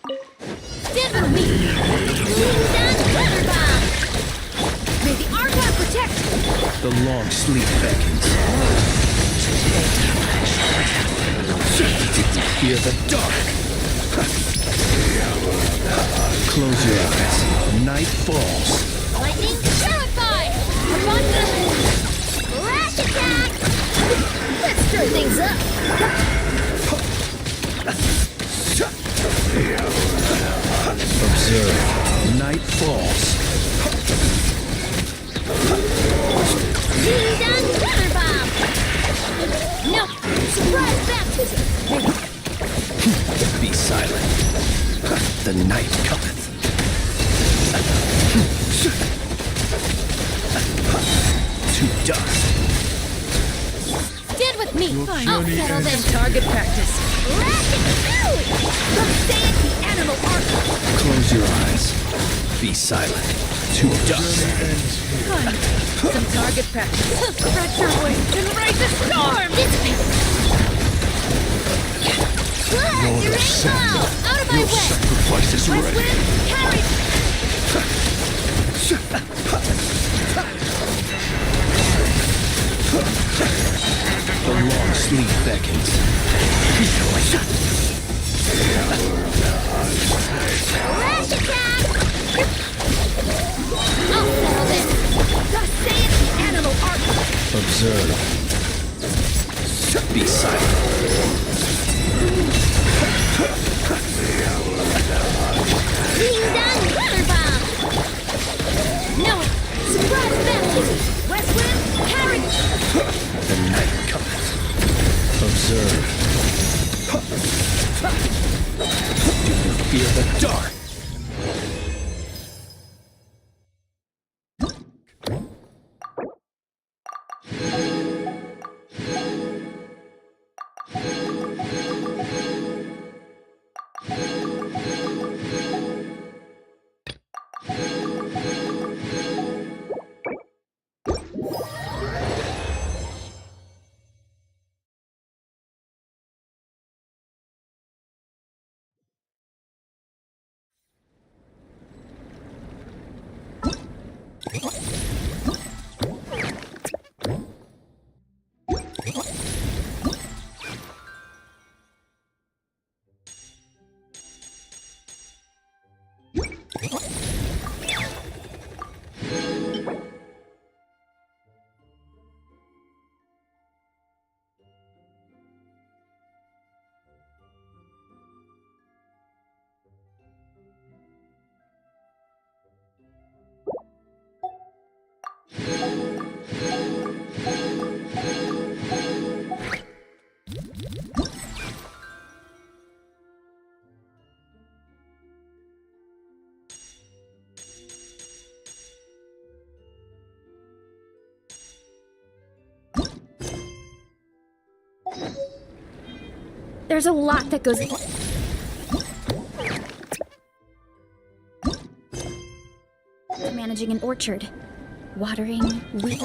Stand with me! Glitter bomb! May the Archon protect! The long sleep beckons. Fear the dark. Close your eyes. Night falls. Lightning terrified! Abundant! Flash attack! Let's stir things up! Observe. Night falls. Ding-dong glitter bomb! No! Surprise baptism! Be silent. The night cometh. To dust. Stand with me! I'll settle this! Target practice. Lash it out! Say it, the animal Archon! Close your eyes. Be silent. To dust. Some target practice. Spread your wings and raise a storm! Dissipate! Good! Your rainbow! Out of my way! Sacrifice is West ready. wind, carry! The long sleep beckons. Lash attack! I'll settle this! Thus saith the animal Archon! Observe. Be silent. Ding-dong glitter bomb! No! Surprise baptism! West wind, carry! The night cometh. Observe. Do you fear the dark? There's a lot that goes... Managing an orchard. Watering wheat.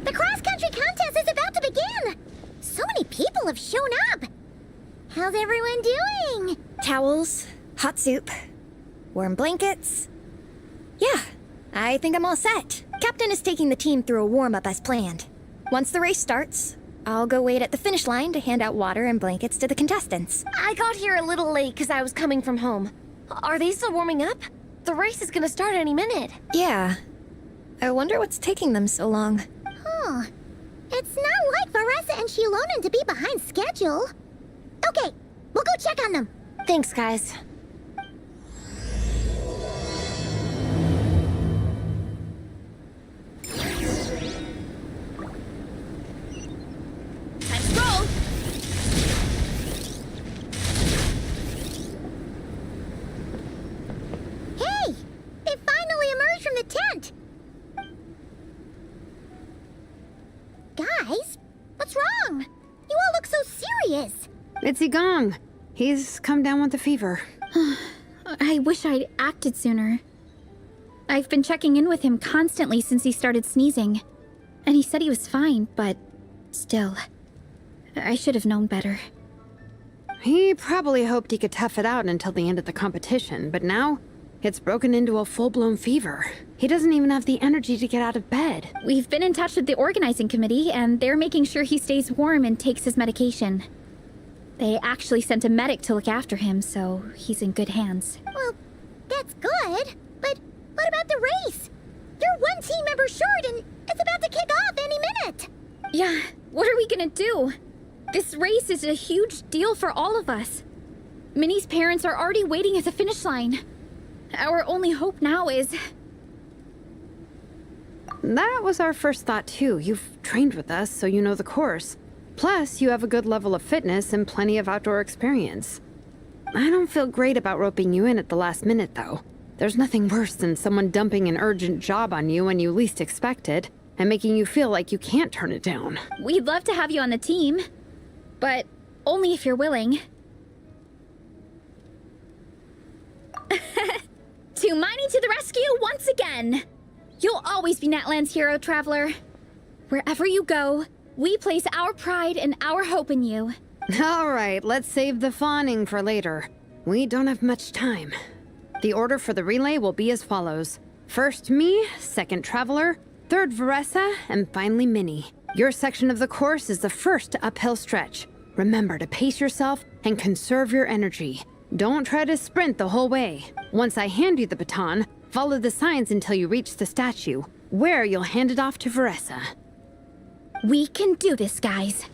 The cross-country contest is about to begin! So many people have shown up! How's everyone doing? Towels, hot soup, warm blankets. Yeah, I think I'm all set. Captain is taking the team through a warm-up as planned. Once the race starts, I'll go wait at the finish line to hand out water and blankets to the contestants. I got here a little late because I was coming from home. Are they still warming up? The race is gonna start any minute. Yeah. I wonder what's taking them so long. Huh. It's not like Varessa and Shilona sounding to be behind schedule. Okay, we'll go check on them. Thanks, guys. Let's roll! Hey! They finally emerged from the tent! Guys, what's wrong? You all look so serious. It's Gong. He's come down with the fever. I wish I'd acted sooner. I've been checking in with him constantly since he started sneezing. And he said he was fine, but still, I should have known better. He probably hoped he could tough it out until the end of the competition, but now it's broken into a full-blown fever. He doesn't even have the energy to get out of bed. We've been in touch with the organizing committee, and they're making sure he stays warm and takes his medication. They actually sent a medic to look after him, so he's in good hands. Well, that's good. But what about the race? You're one team member short, and it's about to kick off any minute. Yeah, what are we gonna do? This race is a huge deal for all of us. Minnie's parents are already waiting at the finish line. Our only hope now is... That was our first thought, too. You've trained with us, so you know the course. Plus, you have a good level of fitness and plenty of outdoor experience. I don't feel great about roping you in at the last minute, though. There's nothing worse than someone dumping an urgent job on you when you least expect it, and making you feel like you can't turn it down. We'd love to have you on the team, but only if you're willing. Tumani to the rescue once again! You'll always be Natlan's hero, Traveler. Wherever you go, we place our pride and our hope in you. All right, let's save the fawning for later. We don't have much time. The order for the relay will be as follows. First me, second Traveler, third Veressa, and finally Minnie. Your section of the course is the first uphill stretch. Remember to pace yourself and conserve your energy. Don't try to sprint the whole way. Once I hand you the baton, follow the signs until you reach the statue, where you'll hand it off to Veressa. We can do this, guys.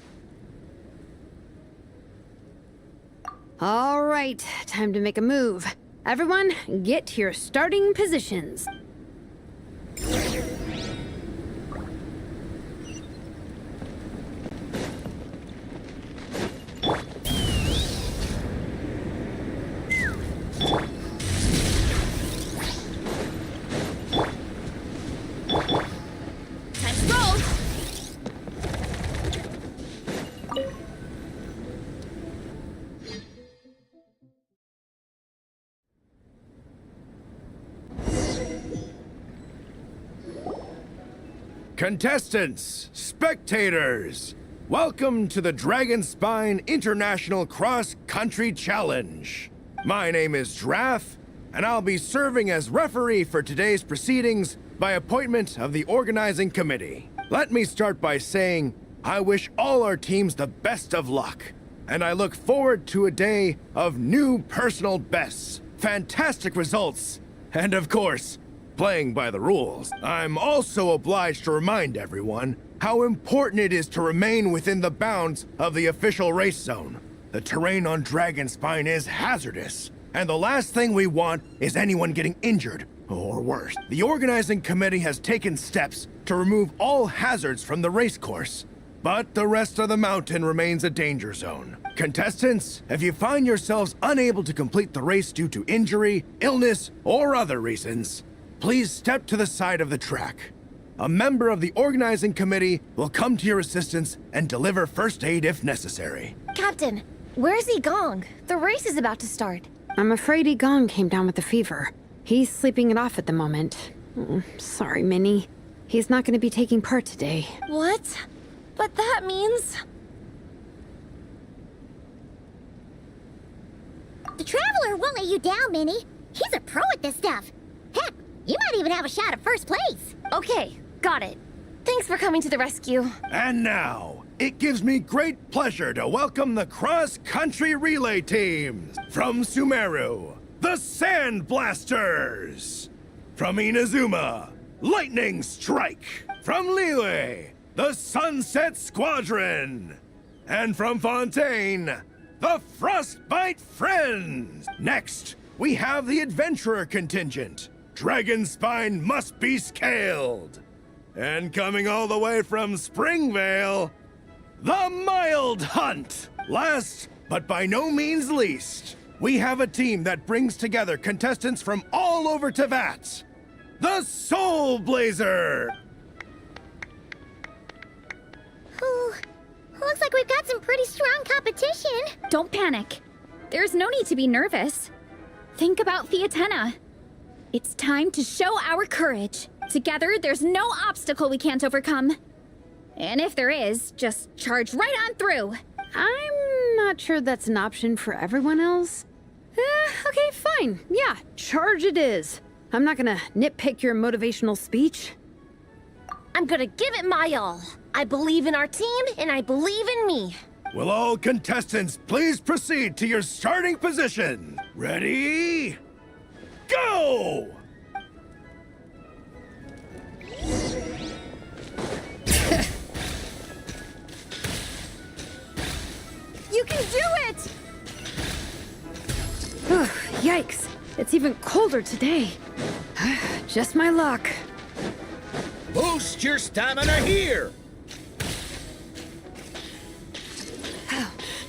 All right, time to make a move. Everyone, get to your starting positions. Time to roll! Contestants, spectators, welcome to the Dragonspine International Cross Country Challenge. My name is Drath, and I'll be serving as referee for today's proceedings by appointment of the organizing committee. Let me start by saying I wish all our teams the best of luck, and I look forward to a day of new personal bests, fantastic results, and of course, playing by the rules. I'm also obliged to remind everyone how important it is to remain within the bounds of the official race zone. The terrain on Dragonspine is hazardous, and the last thing we want is anyone getting injured, or worse. The organizing committee has taken steps to remove all hazards from the race course, but the rest of the mountain remains a danger zone. Contestants, if you find yourselves unable to complete the race due to injury, illness, or other reasons, please step to the side of the track. A member of the organizing committee will come to your assistance and deliver first aid if necessary. Captain, where's Gong? The race is about to start. I'm afraid Gong came down with the fever. He's sleeping it off at the moment. Sorry, Minnie. He's not going to be taking part today. What? But that means... The Traveler won't let you down, Minnie. He's a pro at this stuff. Heck, you might even have a shot at first place. Okay, got it. Thanks for coming to the rescue. And now, it gives me great pleasure to welcome the cross-country relay teams. From Sumeru, the Sand Blasters. From Inazuma, Lightning Strike. From Liyue, the Sunset Squadron. And from Fontaine, the Frostbite Friends! Next, we have the Adventurer contingent. Dragonspine must be scaled. And coming all the way from Springvale, the Mild Hunt! Last, but by no means least, we have a team that brings together contestants from all over Teyvat. The Soul Blazer! Ooh, looks like we've got some pretty strong competition. Don't panic. There's no need to be nervous. Think about Fiatenna. It's time to show our courage. Together, there's no obstacle we can't overcome. And if there is, just charge right on through. I'm not sure that's an option for everyone else. Okay, fine. Yeah, charge it is. I'm not gonna nitpick your motivational speech. I'm gonna give it my all. I believe in our team, and I believe in me. Will all contestants please proceed to your starting position? Ready? Go! You can do it! Yikes. It's even colder today. Just my luck. Boost your stamina here!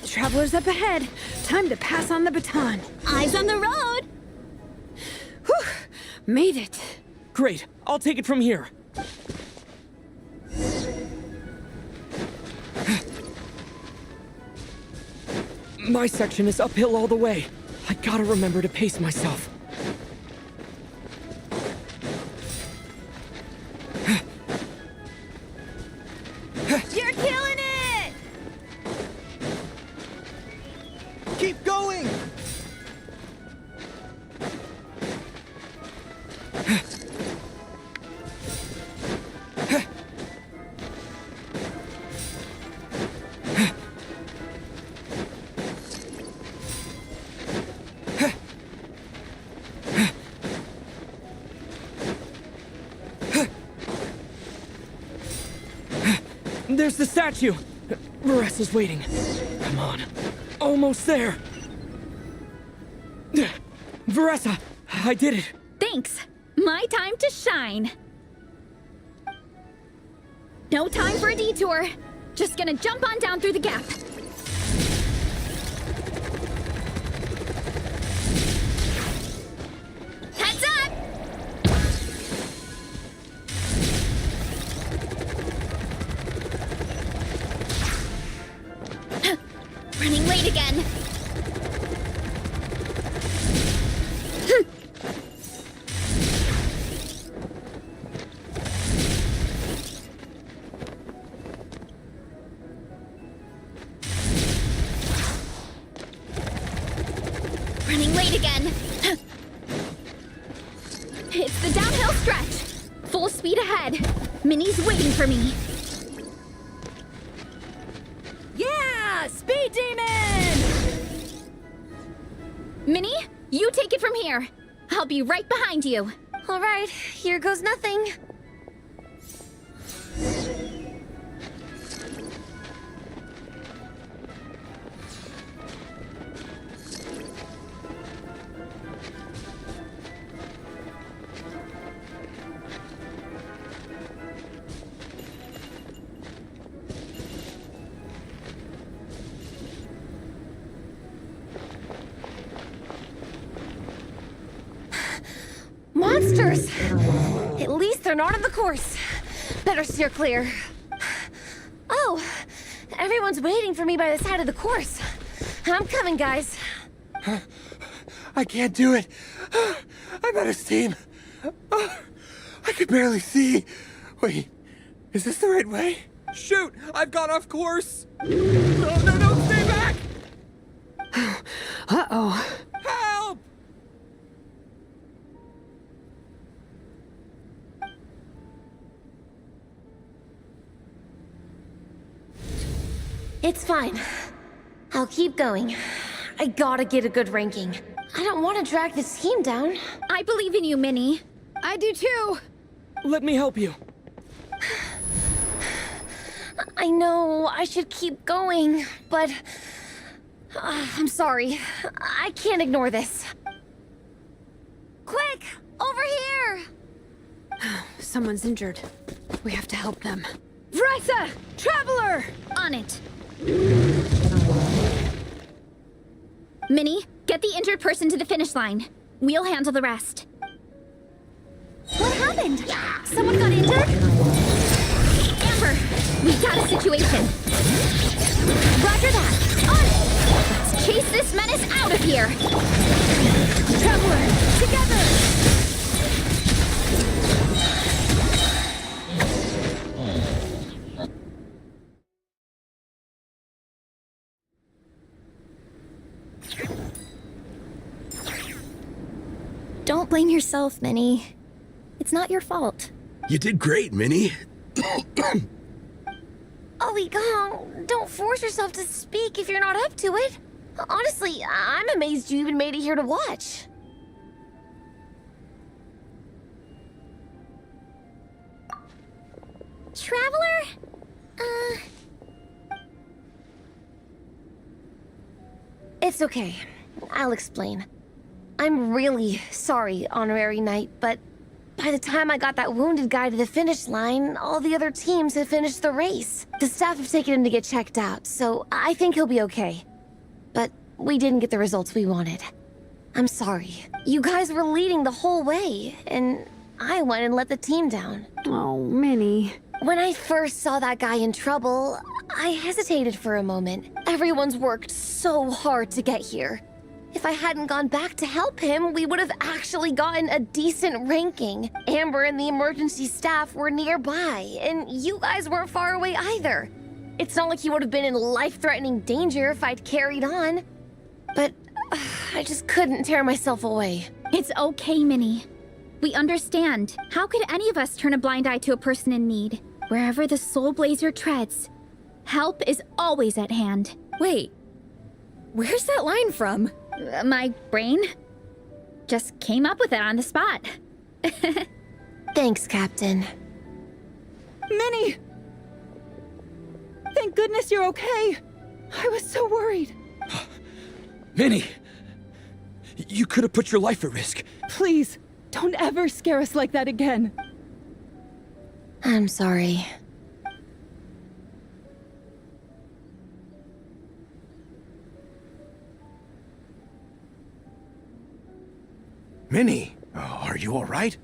Travelers up ahead. Time to pass on the baton. Eyes on the road! Whew. Made it. Great, I'll take it from here. My section is uphill all the way. I gotta remember to pace myself. You're killing it! Keep going! There's the statue! Varessa's waiting. Come on. Almost there. Varessa, I did it. Thanks. My time to shine. No time for a detour. Just gonna jump on down through the gap. Heads up! Running late again. Running late again. It's the downhill stretch. Full speed ahead. Minnie's waiting for me. Yeah! Speed Demon! Minnie, you take it from here. I'll be right behind you. All right, here goes nothing. Monsters! At least they're not on the course. Better steer clear. Oh, everyone's waiting for me by the side of the course. I'm coming, guys. I can't do it. I'm out of steam. I can barely see. Wait, is this the right way? Shoot! I've gone off course! No, stay back! Uh-oh. Help! It's fine. I'll keep going. I gotta get a good ranking. I don't want to drag this team down. I believe in you, Minnie. I do too. Let me help you. I know I should keep going, but I'm sorry. I can't ignore this. Quick, over here! Someone's injured. We have to help them. Vrisa! Traveler! On it. Minnie, get the injured person to the finish line. We'll handle the rest. What happened? Someone got injured? Amber, we've got a situation. Roger that. On it! Let's chase this menace out of here. Traveler, together! Don't blame yourself, Minnie. It's not your fault. You did great, Minnie. Avwng, don't force yourself to speak if you're not up to it. Honestly, I'm amazed you even made it here to watch. Traveler? It's okay. I'll explain. I'm really sorry, Honorary Knight, but by the time I got that wounded guy to the finish line, all the other teams had finished the race. The staff have taken him to get checked out, so I think he'll be okay. But we didn't get the results we wanted. I'm sorry. You guys were leading the whole way, and I went and let the team down. Oh, Minnie. When I first saw that guy in trouble, I hesitated for a moment. Everyone's worked so hard to get here. If I hadn't gone back to help him, we would have actually gotten a decent ranking. Amber and the emergency staff were nearby, and you guys weren't far away either. It's not like he would have been in life-threatening danger if I'd carried on. But I just couldn't tear myself away. It's okay, Minnie. We understand. How could any of us turn a blind eye to a person in need? Wherever the Soul Blazer treads, help is always at hand. Wait, where's that line from? My brain just came up with it on the spot. Thanks, Captain. Minnie! Thank goodness you're okay. I was so worried. Minnie! You could have put your life at risk. Please, don't ever scare us like that again. I'm sorry. Minnie, are you all right?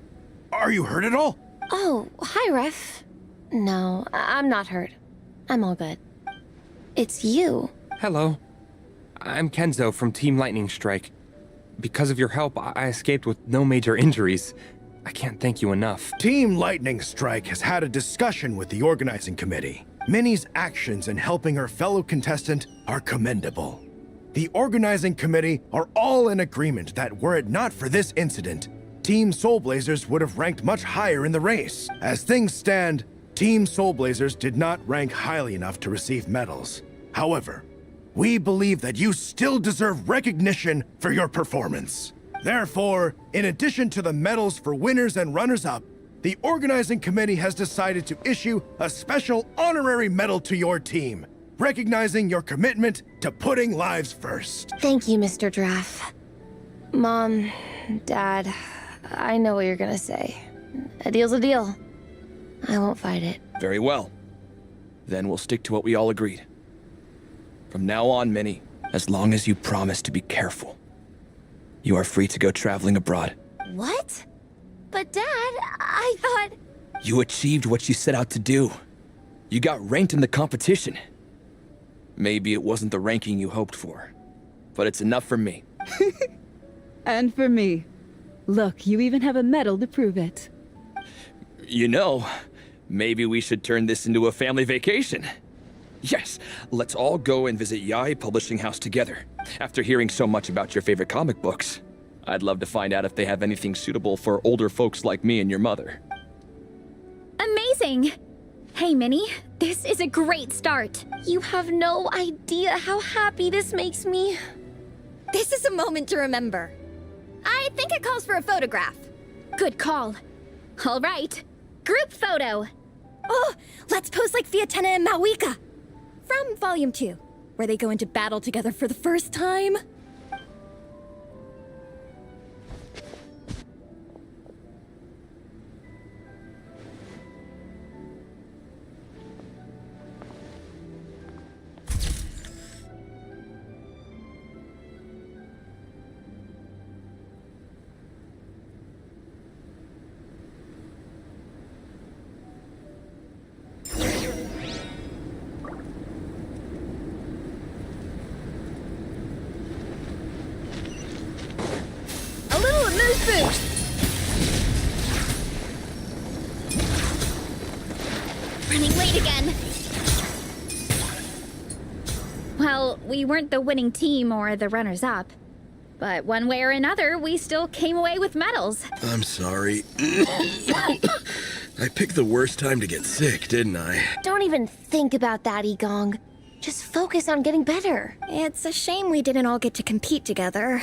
Are you hurt at all? Oh, hi, Ref. No, I'm not hurt. I'm all good. It's you. Hello. I'm Kenzo from Team Lightning Strike. Because of your help, I escaped with no major injuries. I can't thank you enough. Team Lightning Strike has had a discussion with the organizing committee. Minnie's actions in helping her fellow contestant are commendable. The organizing committee are all in agreement that were it not for this incident, Team Soul Blazers would have ranked much higher in the race. As things stand, Team Soul Blazers did not rank highly enough to receive medals. However, we believe that you still deserve recognition for your performance. Therefore, in addition to the medals for winners and runners-up, the organizing committee has decided to issue a special honorary medal to your team, recognizing your commitment to putting lives first. Thank you, Mr. Draff. Mom, Dad, I know what you're gonna say. A deal's a deal. I won't fight it. Very well. Then we'll stick to what we all agreed. From now on, Minnie, as long as you promise to be careful, you are free to go traveling abroad. What? But Dad, I thought... You achieved what you set out to do. You got ranked in the competition. Maybe it wasn't the ranking you hoped for, but it's enough for me. And for me. Look, you even have a medal to prove it. You know, maybe we should turn this into a family vacation. Yes, let's all go and visit Yae Publishing House together. After hearing so much about your favorite comic books, I'd love to find out if they have anything suitable for older folks like me and your mother. Amazing! Hey, Minnie, this is a great start. You have no idea how happy this makes me. This is a moment to remember. I think it calls for a photograph. Good call. All right, group photo. Oh, let's pose like Fiatena and Mawika! From Volume 2, where they go into battle together for the first time. A little move boost! Running late again. Well, we weren't the winning team or the runners-up. But one way or another, we still came away with medals. I'm sorry. I picked the worst time to get sick, didn't I? Don't even think about that, Avwng. Just focus on getting better. It's a shame we didn't all get to compete together.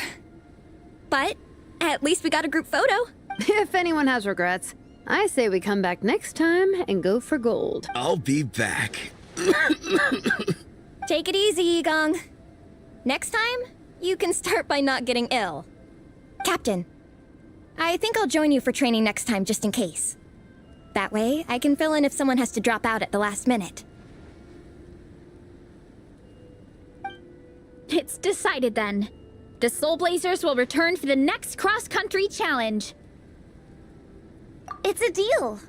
But at least we got a group photo. If anyone has regrets, I say we come back next time and go for gold. I'll be back. Take it easy, Avwng. Next time, you can start by not getting ill. Captain, I think I'll join you for training next time just in case. That way, I can fill in if someone has to drop out at the last minute. It's decided then. The Soul Blazers will return for the next cross-country challenge. It's a deal.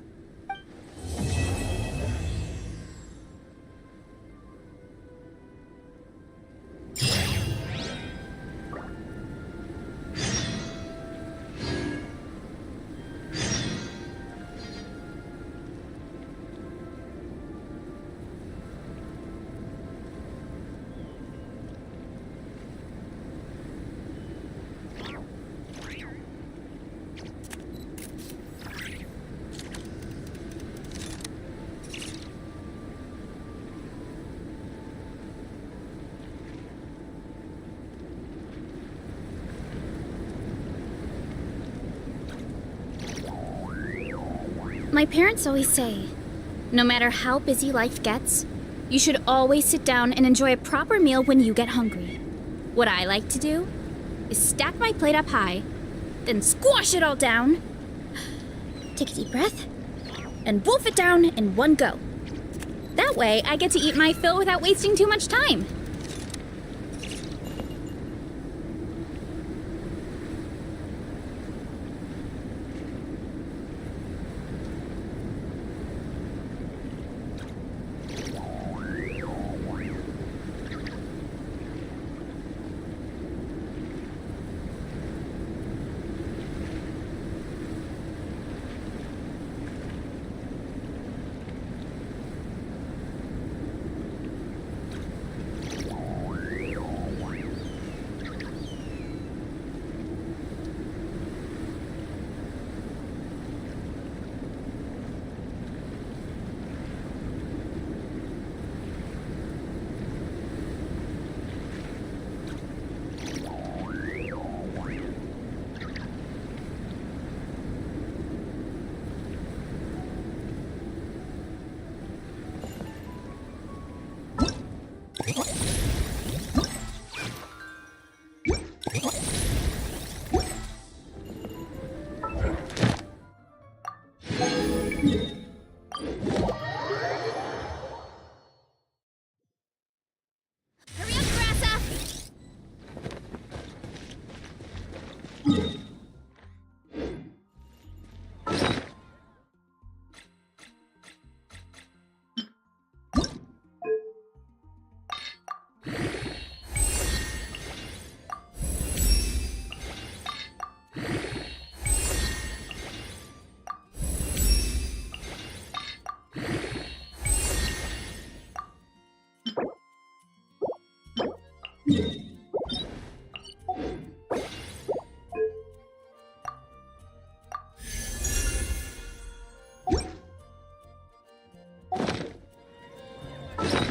My parents always say, no matter how busy life gets, you should always sit down and enjoy a proper meal when you get hungry. What I like to do is stack my plate up high, then squash it all down, take a deep breath, and wolf it down in one go. That way, I get to eat my fill without wasting too much time.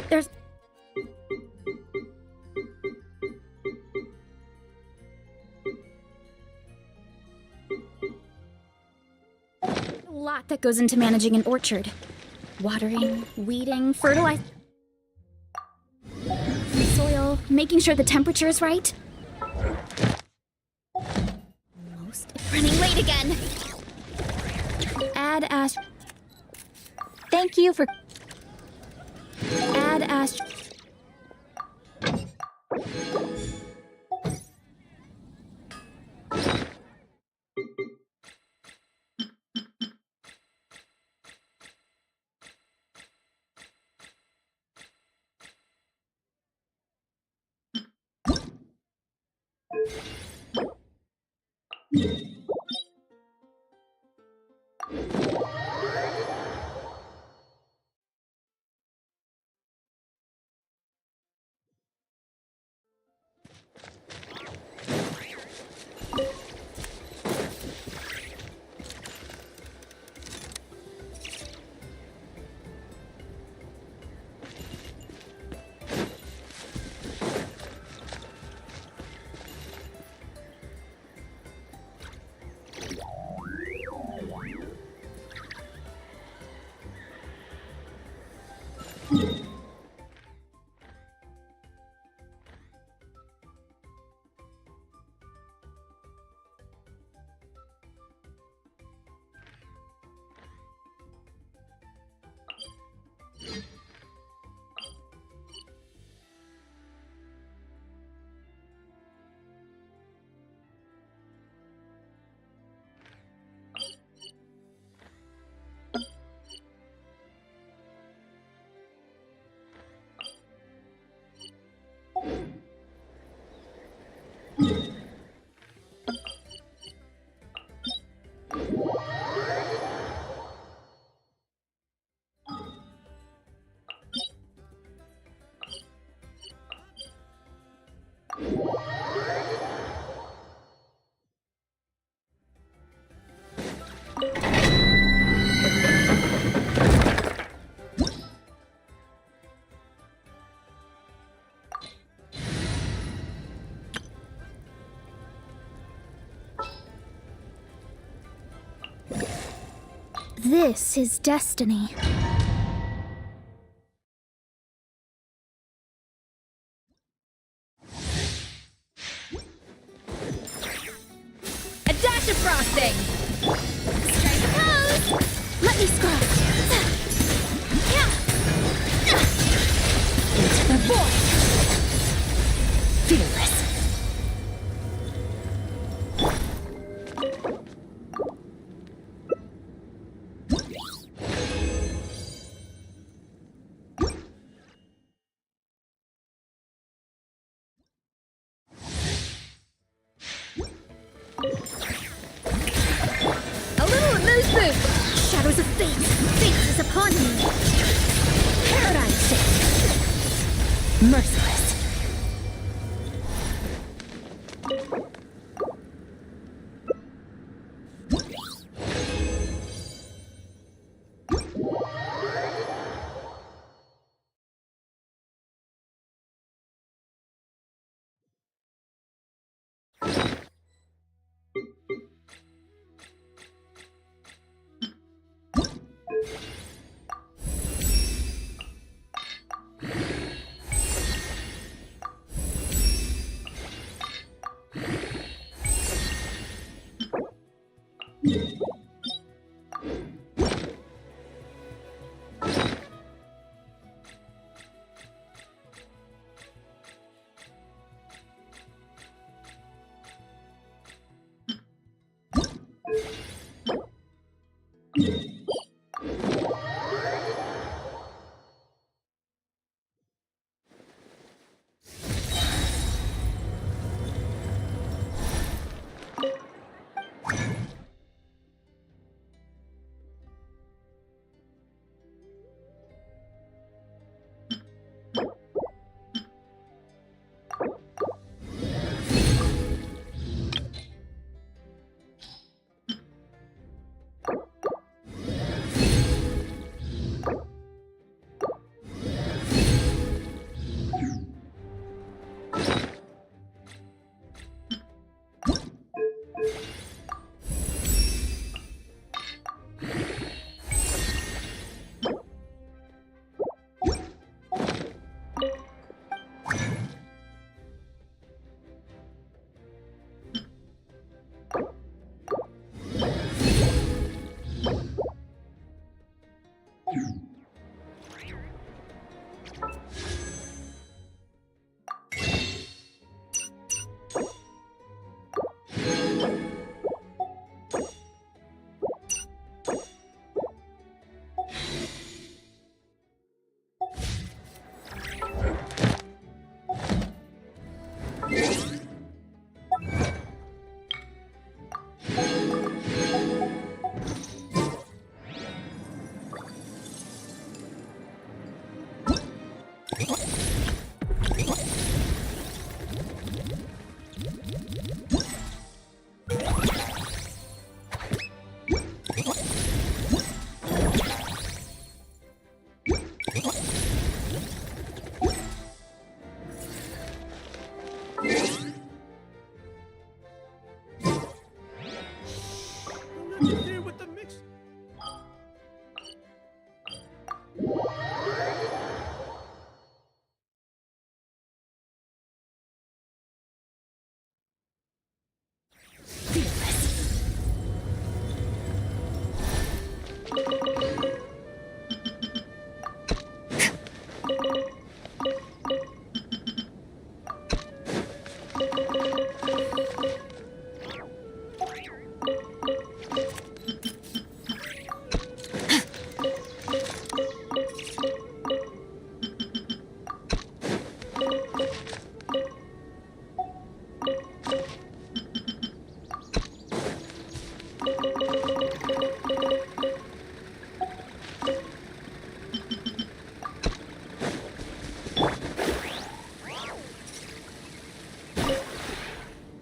There's... a lot that goes into managing an orchard. Watering, weeding, fertilizing soil, making sure the temperature is right. Running late again. Add ash. Thank you for. Add ash. This is destiny. A dash of frosting! Strike a pose! Let me scratch! Into the void! Fearless! A little amuse-bouche! Shadows of fate! Fate is upon me! Paradigm shift! Merciless!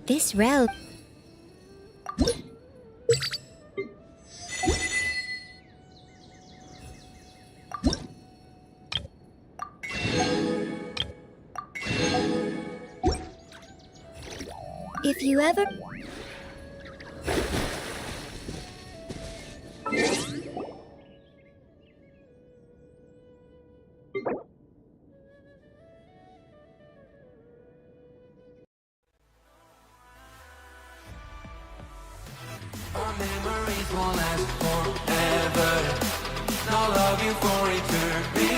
This road. If you ever... Our memories will last forever. And I'll love you for eternity.